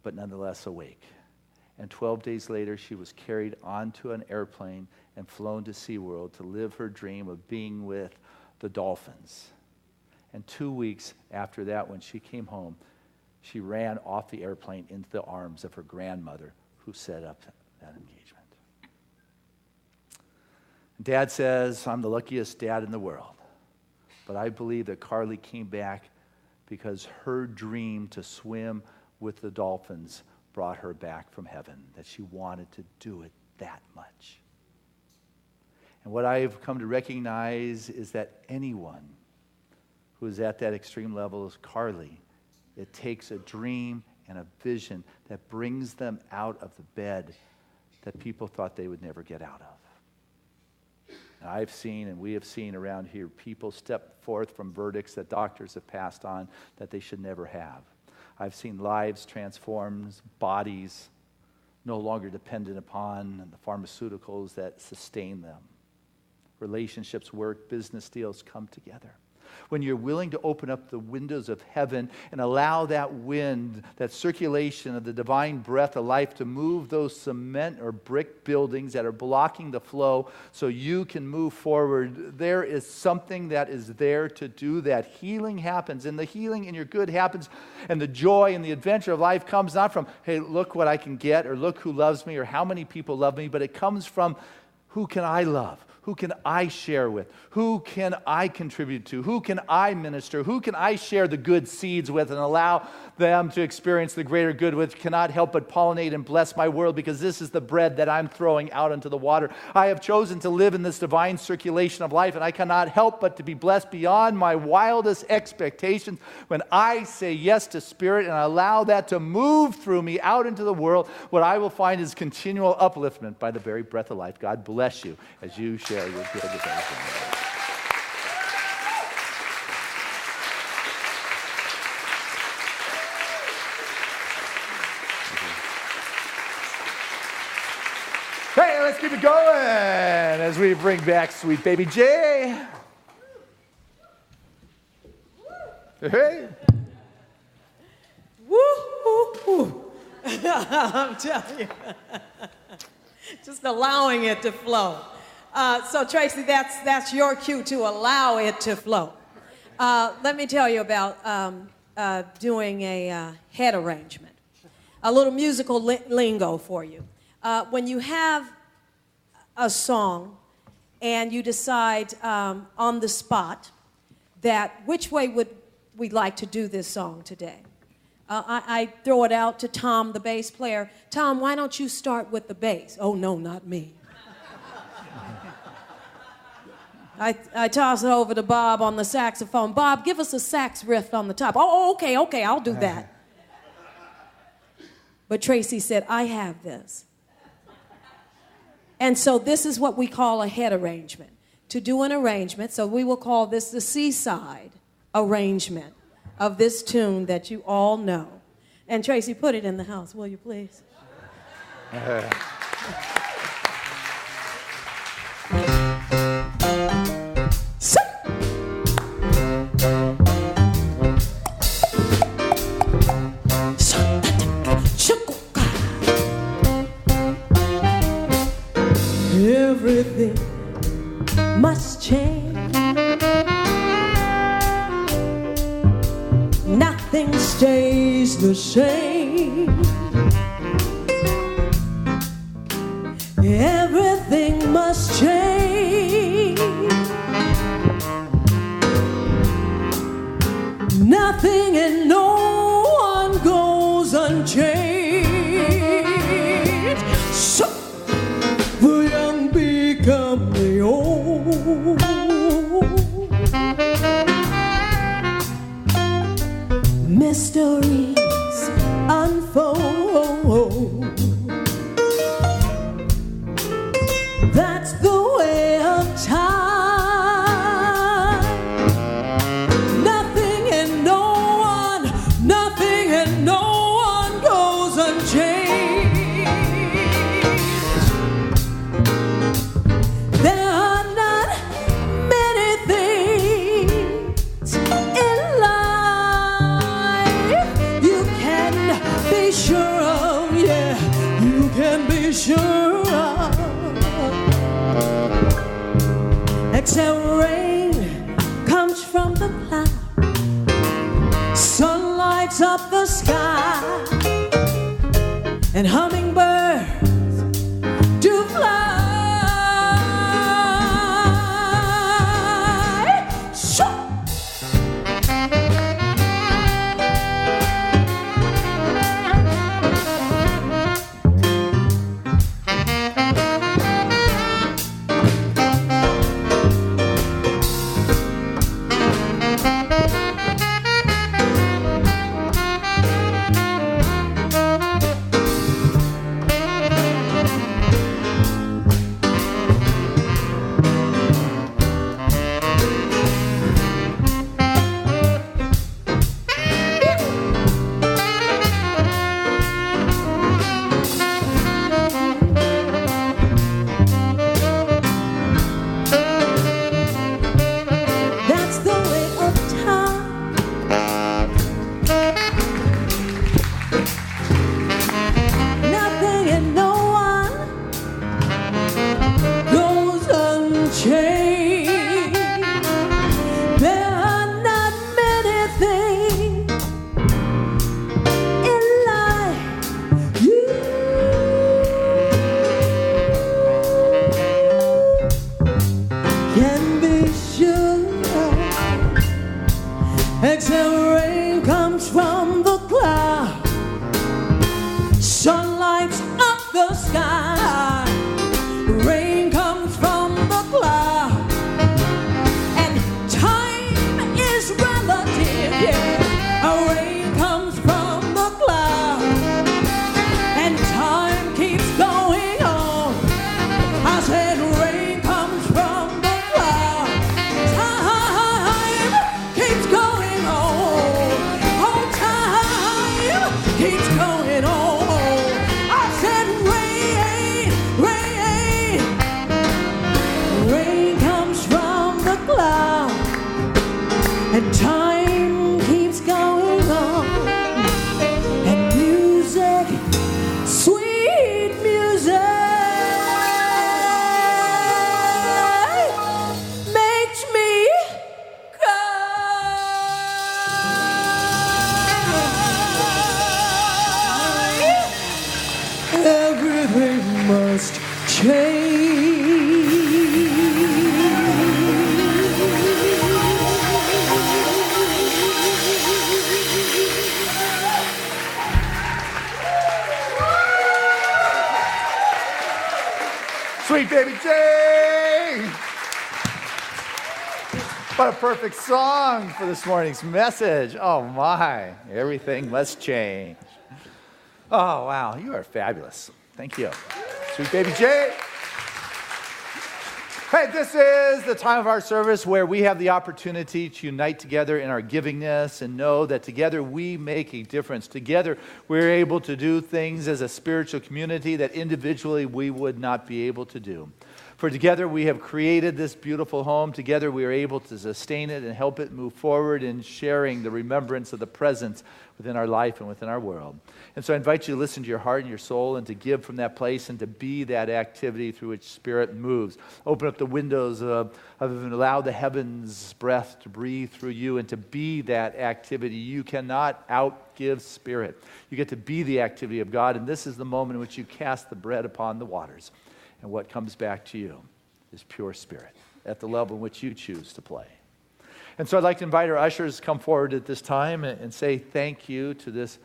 but nonetheless awake. And 12 days later, she was carried onto an airplane and flown to SeaWorld to live her dream of being with the dolphins. And 2 weeks after that, when she came home, she ran off the airplane into the arms of her grandmother, who set up that engagement. Dad says, I'm the luckiest dad in the world. But I believe that Carly came back because her dream to swim with the dolphins brought her back from heaven, that she wanted to do it that much. And what I've come to recognize is that anyone who is at that extreme level as Carly, it takes a dream and a vision that brings them out of the bed that people thought they would never get out of. And I've seen, and we have seen around here, people step forth from verdicts that doctors have passed on that they should never have. I've seen lives transformed, bodies no longer dependent upon the pharmaceuticals that sustain them. Relationships work, business deals come together. When you're willing to open up the windows of heaven and allow that wind, that circulation of the divine breath of life to move those cement or brick buildings that are blocking the flow so you can move forward, there is something that is there to do that. Healing happens, and the healing and your good happens, and the joy and the adventure of life comes not from, hey, look what I can get, or look who loves me, or how many people love me, but it comes from, who can I love? Who can I share with? Who can I contribute to? Who can I minister? Who can I share the good seeds with and allow them to experience the greater good, which cannot help but pollinate and bless my world, because this is the bread that I'm throwing out into the water. I have chosen to live in this divine circulation of life, and I cannot help but to be blessed beyond my wildest expectations when I say yes to Spirit and allow that to move through me out into the world. What I will find is continual upliftment by the very breath of life. God bless you as you share your good with everything. Hey, let's keep it going as we bring back sweet baby Jay. Hey. Woo-hoo-hoo. I'm telling you. Just allowing it to flow. So Tracy, that's your cue to allow it to flow. Let me tell you about doing a head arrangement. A little musical lingo for you. When you have a song and you decide on the spot that which way would we like to do this song today, I throw it out to Tom, the bass player. Tom, why don't you start with the bass? Oh, no, not me. I toss it over to Bob on the saxophone. Bob, give us a sax riff on the top. Oh, okay, I'll do that. But Tracy said, I have this. And so this is what we call a head arrangement. To do an arrangement, so we will call this the Seaside arrangement of this tune that you all know. And Tracy, put it in the house, will you please? Everything must change. Nothing stays the same. Everything must change. Nothing and no one goes unchanged. So the young become the old. mysteries unfold. That's the way of time. Nothing and no one goes unchanged. There are not many things in life you can be sure of, yeah, you can be sure of. Except rain comes from the cloud, sun lights up the sky, and hummingbirds do fly. Shoo! That's the way of time. Nothing and no one goes unchanged. There are not many things in life you can be sure of. Except rain comes from the cloud, sun lights up the sky. Rain comes from the cloud, and time is relative, yeah. Rain comes from the cloud, and time keeps going on. I said rain comes from the cloud, time keeps going on. Oh, time keeps going on. I said rain comes from the cloud, and time keeps going on. And music, sweet music, makes me cry. Everything must Sweet baby Jane! What a perfect song for this morning's message. Oh my, everything must change. Oh wow, you are fabulous. Thank you. Sweet baby Jane. Hey, this is the time of our service where we have the opportunity to unite together in our givingness and know that together we make a difference. Together we're able to do things as a spiritual community that individually we would not be able to do. For together we have created this beautiful home. Together we are able to sustain it and help it move forward in sharing the remembrance of the presence within our life and within our world. And so I invite you to listen to your heart and your soul and to give from that place and to be that activity through which Spirit moves. Open up the windows of and allow the heavens' breath to breathe through you and to be that activity. You cannot outgive Spirit. You get to be the activity of God, and this is the moment in which you cast the bread upon the waters. And what comes back to you is pure Spirit at the level in which you choose to play. And so I'd like to invite our ushers to come forward at this time and say thank you to this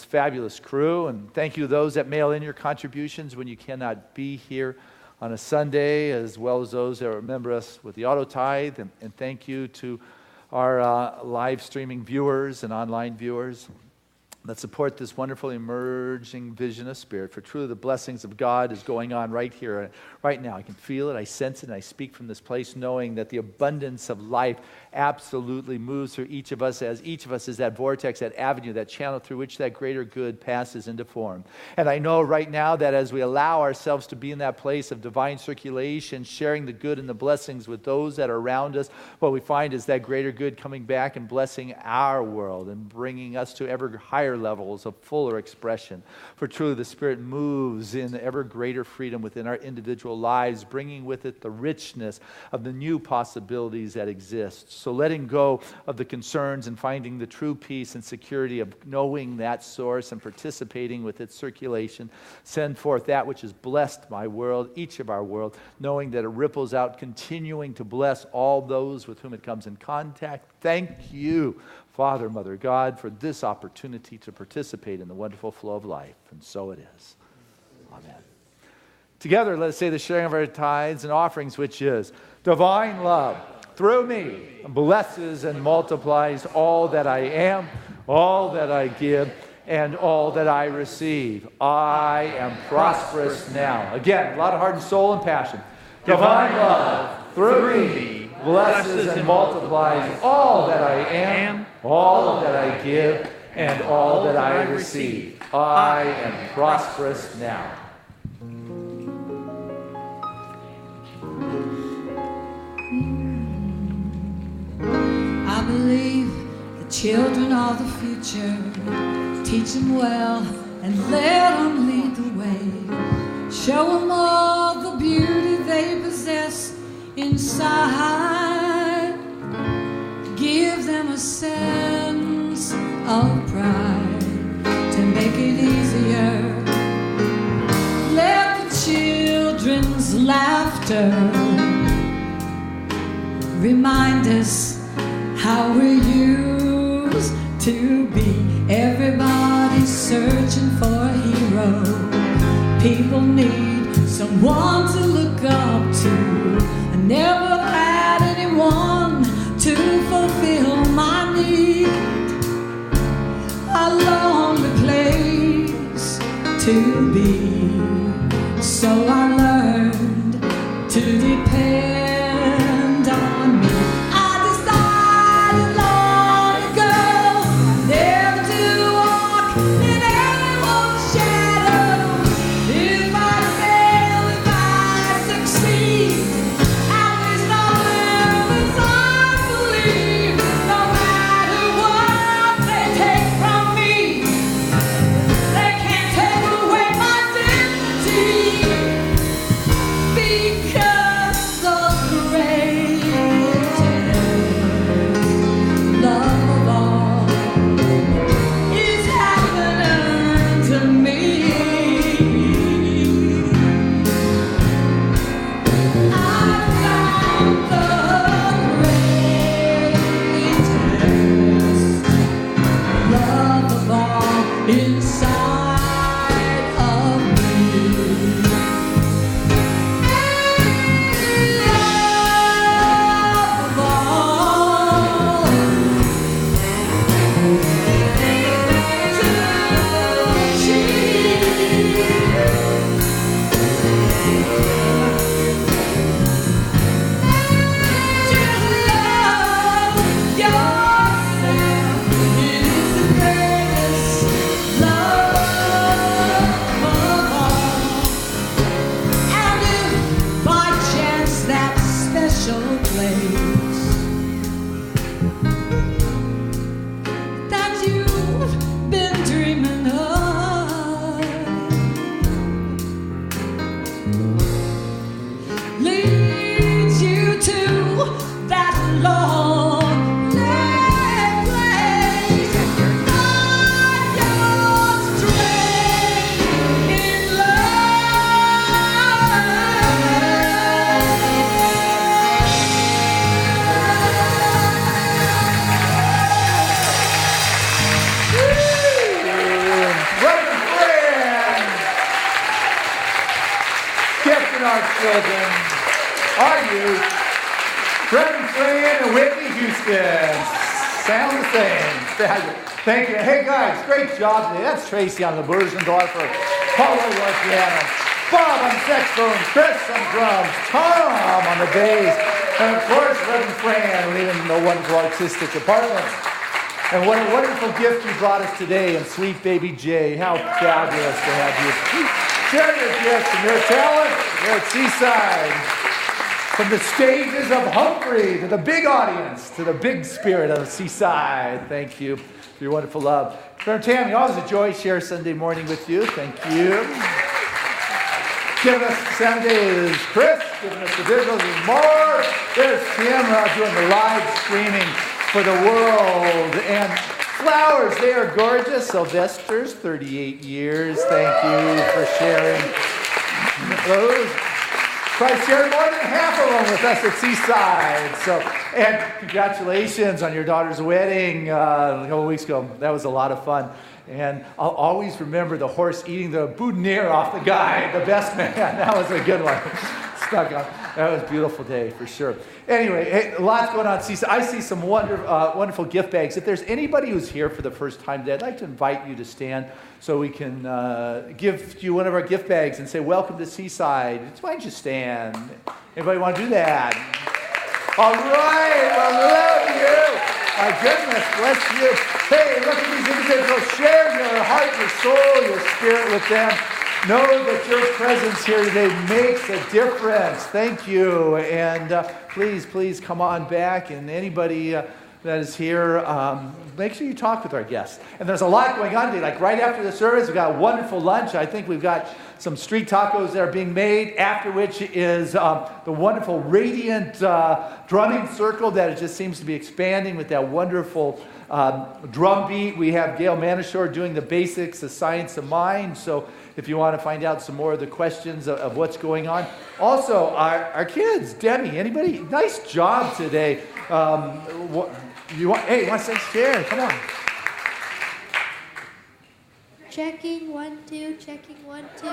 fabulous crew, and thank you to those that mail in your contributions when you cannot be here on a Sunday, as well as those that remember us with the auto tithe, and thank you to our live streaming viewers and online viewers that support this wonderful emerging vision of spirit. For truly the blessings of God is going on right here, right now. I can feel it, I sense it, and I speak from this place knowing that the abundance of life absolutely moves through each of us, as each of us is that vortex, that avenue, that channel through which that greater good passes into form. And I know right now that as we allow ourselves to be in that place of divine circulation, sharing the good and the blessings with those that are around us, what we find is that greater good coming back and blessing our world and bringing us to ever higher levels of fuller expression. For truly the Spirit moves in ever greater freedom within our individual lives, bringing with it the richness of the new possibilities that exist. So letting go of the concerns and finding the true peace and security of knowing that source and participating with its circulation, send forth that which has blessed my world, each of our world, knowing that it ripples out, continuing to bless all those with whom it comes in contact. Thank you, Father, Mother, God, for this opportunity to participate in the wonderful flow of life. And so it is. Amen. Together, let us say the sharing of our tithes and offerings, which is divine love through me blesses and multiplies all that I am, all that I give, and all that I receive. I am prosperous now. Again, a lot of heart and soul and passion. Divine love through me blesses and multiplies all that I am, all that I give, and all that I receive. I am prosperous now. I believe the children are the future. Teach them well and let them lead the way. Show them all the beauty they possess inside. Give them a sense of pride to make it easier. Let the children's laughter remind us how we used to be. Everybody's searching for a hero. People need someone to look up to. I never had anyone to fulfill my need. A lonely place to be. So I learned to depend on me. Reverend Fran and Whitney Houston. Sound the same. Thank you. Hey guys, great job today. That's Tracy on the Burzendorfer, Paula on piano, Bob on saxophone, Chris on drums, Tom on the bass, and of course Reverend Fran leading the wonderful artistic department. And what a wonderful gift you brought us today, and sweet baby Jay. How fabulous to have you. Share your gifts and your talent here at Seaside. From the stages of Humphrey to the big audience, to the big spirit of Seaside. Thank you for your wonderful love. Reverend Tammy, always a joy to share Sunday morning with you. Thank you. Giving us Sundays, Chris, giving us the visuals and more. There's Tim doing the live streaming for the world. And flowers, they are gorgeous. Sylvester's 38 years. Thank you for sharing those. Probably shared more than half of them with us at Seaside. So, and congratulations on your daughter's wedding a couple of weeks ago. That was a lot of fun. And I'll always remember the horse eating the boutonniere off the guy, the best man. That was a good one. Stuck on. That was a beautiful day for sure. Anyway, hey, lots going on at Seaside. I see some wonderful gift bags. If there's anybody who's here for the first time today, I'd like to invite you to stand so we can give you one of our gift bags and say, welcome to Seaside. Why don't you stand? Anybody want to do that? All right, well, love you. My goodness, bless you. Hey, look at these individuals. Share your heart, your soul, your spirit with them. Know that your presence here today makes a difference. Thank you. And please come on back. And anybody that is here, make sure you talk with our guests. And there's a lot going on today. Like right after the service, we've got a wonderful lunch. I think we've got some street tacos that are being made, after which is the wonderful radiant drumming circle that it just seems to be expanding with that wonderful drum beat. We have Gail Manashore doing the basics of science of mind. So if you want to find out some more of the questions of what's going on. Also, our kids, Debbie, anybody? Nice job today. You want to share? Come on. Checking 1 2, checking 1 2.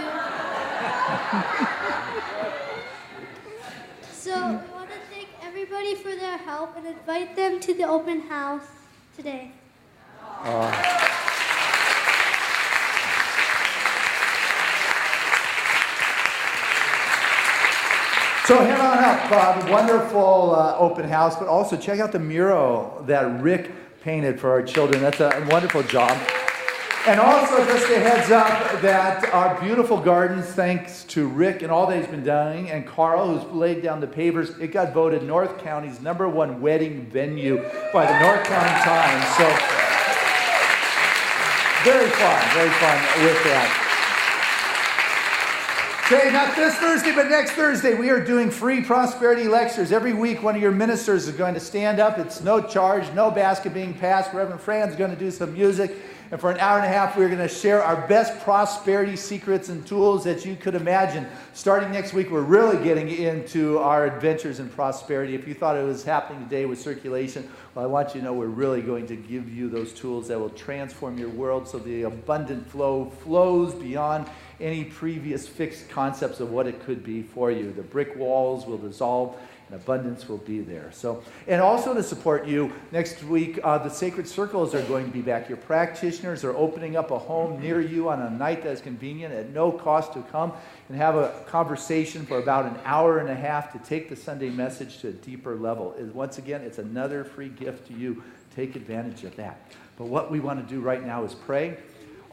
So we want to thank everybody for their help and invite them to the open house today. So head on up, wonderful open house, but also check out the mural that Rick painted for our children. That's a wonderful job. And also just a heads up that our beautiful gardens, thanks to Rick and all that he's been doing, and Carl, who's laid down the pavers, it got voted North County's #1 wedding venue by the North County Times. So very fun with that. Okay, not this Thursday, but next Thursday, we are doing free prosperity lectures. Every week, one of your ministers is going to stand up. It's no charge, no basket being passed. Reverend Fran's going to do some music. And for an hour and a half, we're going to share our best prosperity secrets and tools that you could imagine. Starting next week, we're really getting into our adventures in prosperity. If you thought it was happening today with circulation, well, I want you to know we're really going to give you those tools that will transform your world so the abundant flow flows beyond any previous fixed concepts of what it could be for you. The brick walls will dissolve and abundance will be there. So, and also to support you, next week, the Sacred Circles are going to be back. Your practitioners are opening up a home near you on a night that's convenient at no cost to come and have a conversation for about an hour and a half to take the Sunday message to a deeper level. Once again, it's another free gift to you. Take advantage of that. But what we want to do right now is pray.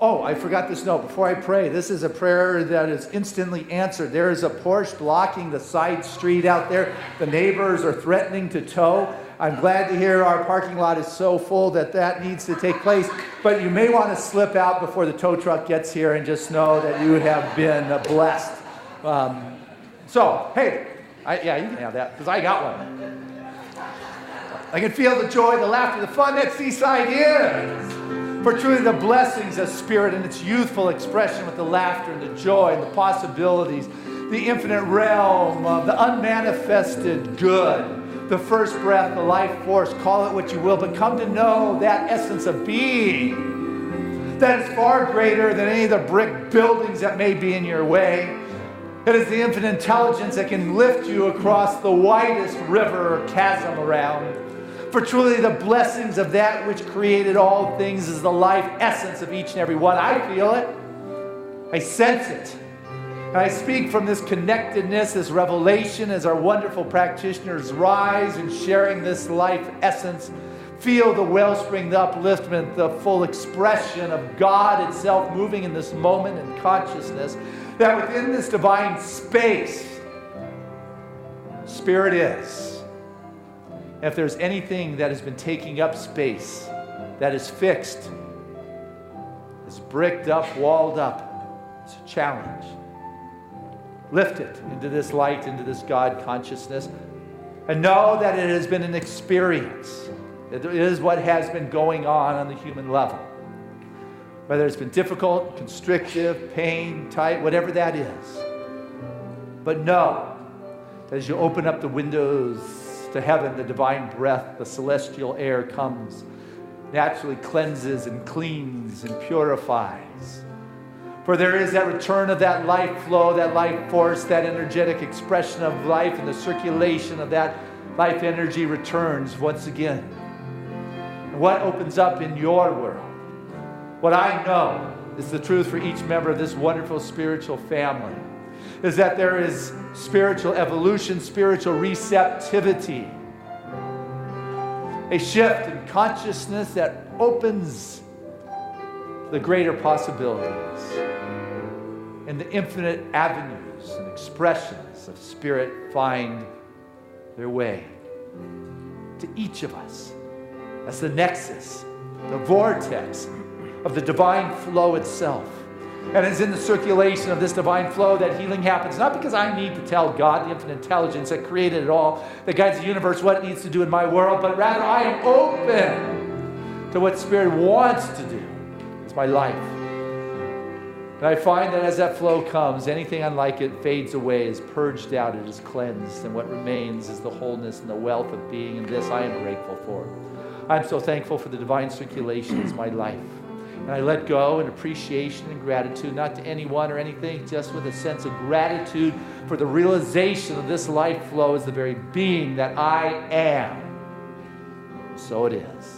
Oh, I forgot this note. Before I pray, this is a prayer that is instantly answered. There is a Porsche blocking the side street out there. The neighbors are threatening to tow. I'm glad to hear our parking lot is so full that needs to take place. But you may want to slip out before the tow truck gets here and just know that you have been blessed. So, hey, you can have that because I got one. I can feel the joy, the laughter, the fun that Seaside is. For truly the blessings of spirit and its youthful expression with the laughter and the joy and the possibilities, the infinite realm of the unmanifested good, the first breath, the life force, call it what you will, but come to know that essence of being that is far greater than any of the brick buildings that may be in your way. It is the infinite intelligence that can lift you across the widest river or chasm around. For truly the blessings of that which created all things is the life essence of each and every one. I feel it. I sense it. And I speak from this connectedness, this revelation, as our wonderful practitioners rise in sharing this life essence. Feel the wellspring, the upliftment, the full expression of God itself moving in this moment in consciousness. That within this divine space, Spirit is. If there's anything that has been taking up space, that is fixed, is bricked up, walled up, it's a challenge. Lift it into this light, into this God consciousness, and know that it has been an experience. It is what has been going on the human level. Whether it's been difficult, constrictive, pain, tight, whatever that is. But know that as you open up the windows to heaven, the divine breath, the celestial air comes, naturally cleanses and cleans and purifies. For there is that return of that life flow, that life force, that energetic expression of life, and the circulation of that life energy returns once again. And what opens up in your world, what I know is the truth for each member of this wonderful spiritual family, is that there is spiritual evolution, spiritual receptivity, a shift in consciousness that opens the greater possibilities and the infinite avenues and expressions of Spirit find their way to each of us as the nexus, the vortex of the divine flow itself. And it's in the circulation of this divine flow that healing happens, not because I need to tell God, the infinite intelligence that created it all, that guides the universe, what it needs to do in my world, but rather I am open to what Spirit wants to do. It's my life. And I find that as that flow comes, anything unlike it fades away, is purged out, it is cleansed, and what remains is the wholeness and the wealth of being, and this I am grateful for. I'm so thankful for the divine circulation as my life. And I let go in appreciation and gratitude, not to anyone or anything, just with a sense of gratitude for the realization of this life flow as the very being that I am. So it is.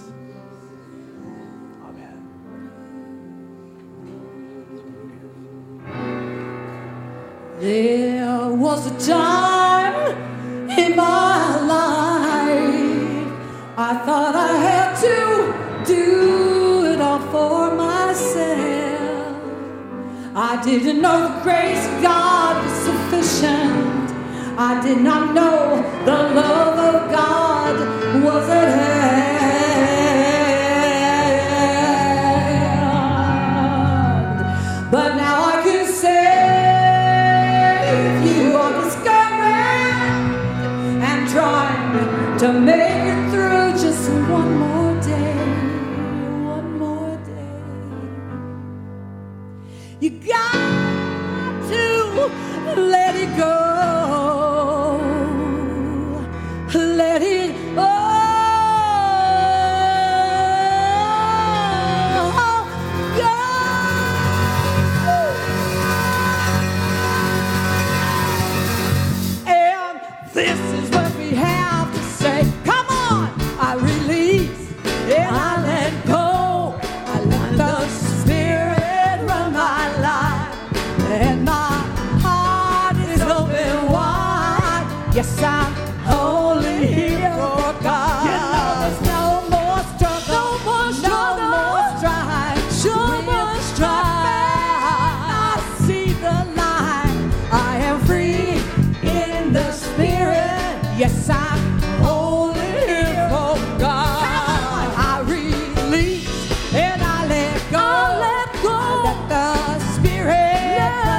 There was a time in my life I thought I had to do it all for myself. I didn't know the grace of God was sufficient. I did not know the love of God was at hand. But now I can say, trying to make it through just one more day, one more day. You got to let it go, let it go. And this is what we have to say. Come on, I release and I let go. I let the Spirit run my life, and my heart is open wide. Yes, I'm only here for God. You know there's no more struggle, no more struggle, no more strife, no more strife. I see the light. I am free in the Spirit. Yes, I'm only here for God. I release and I let go. Let go. Let the Spirit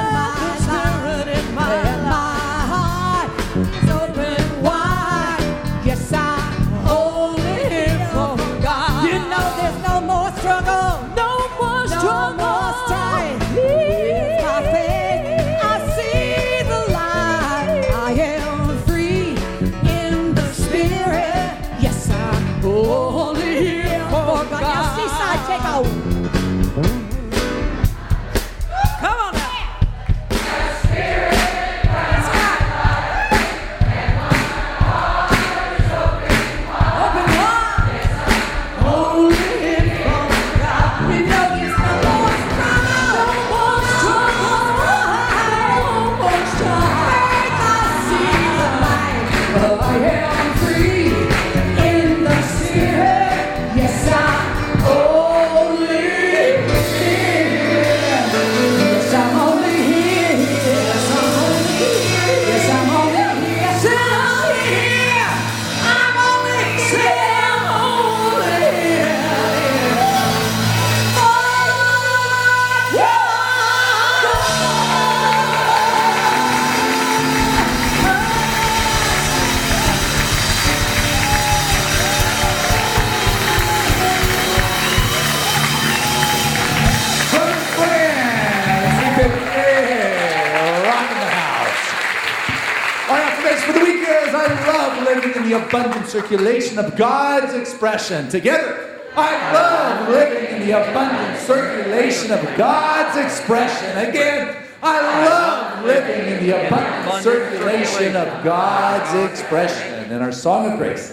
in my heart is open wide. Yes, I'm only here for God. You know there's no more struggle, no more living in the abundant circulation of God's expression. Together. I love living in the abundant circulation of God's expression. Again, I love living in the abundant circulation of God's expression. In our song of grace.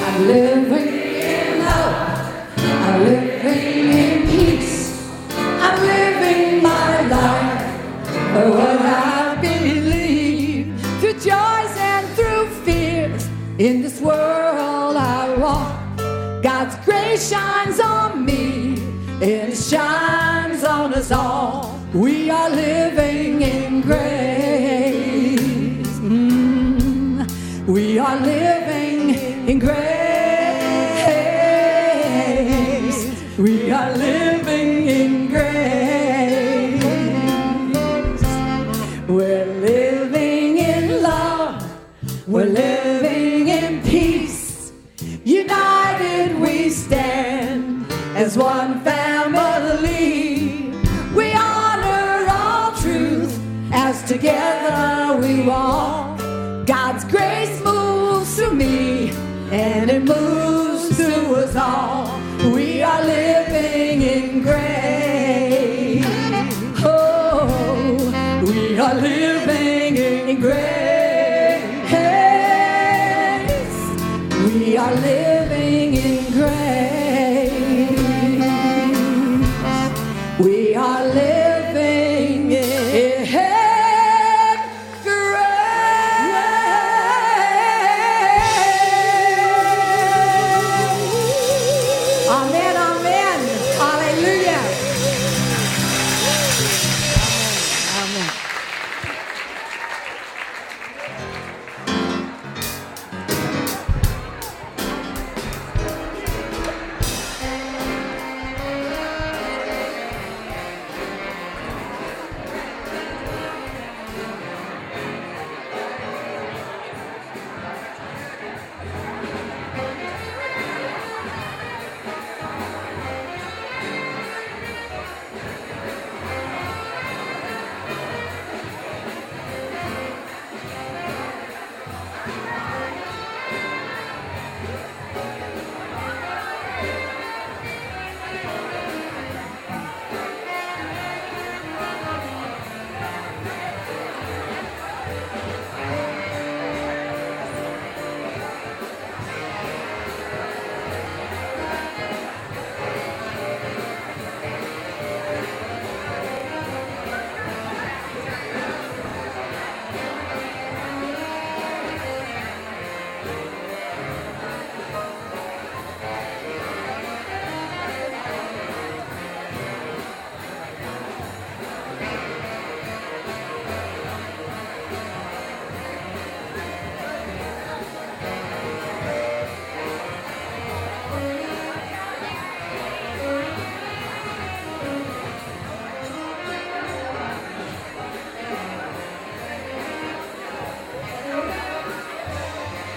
I'm living in love. I'm living in peace. I'm living my life for what I believe. Through joys and through fears, in this world I walk. God's grace shines on me, and it shines on us all. We are living in grace. We are living in grace. We are living in grace. We're living in love. We're living in peace. United we stand as one family. We honor all truth as together we walk. God's grace moves through me, and it moves through us all. We are living in grace. Oh, we are living in grace. We are living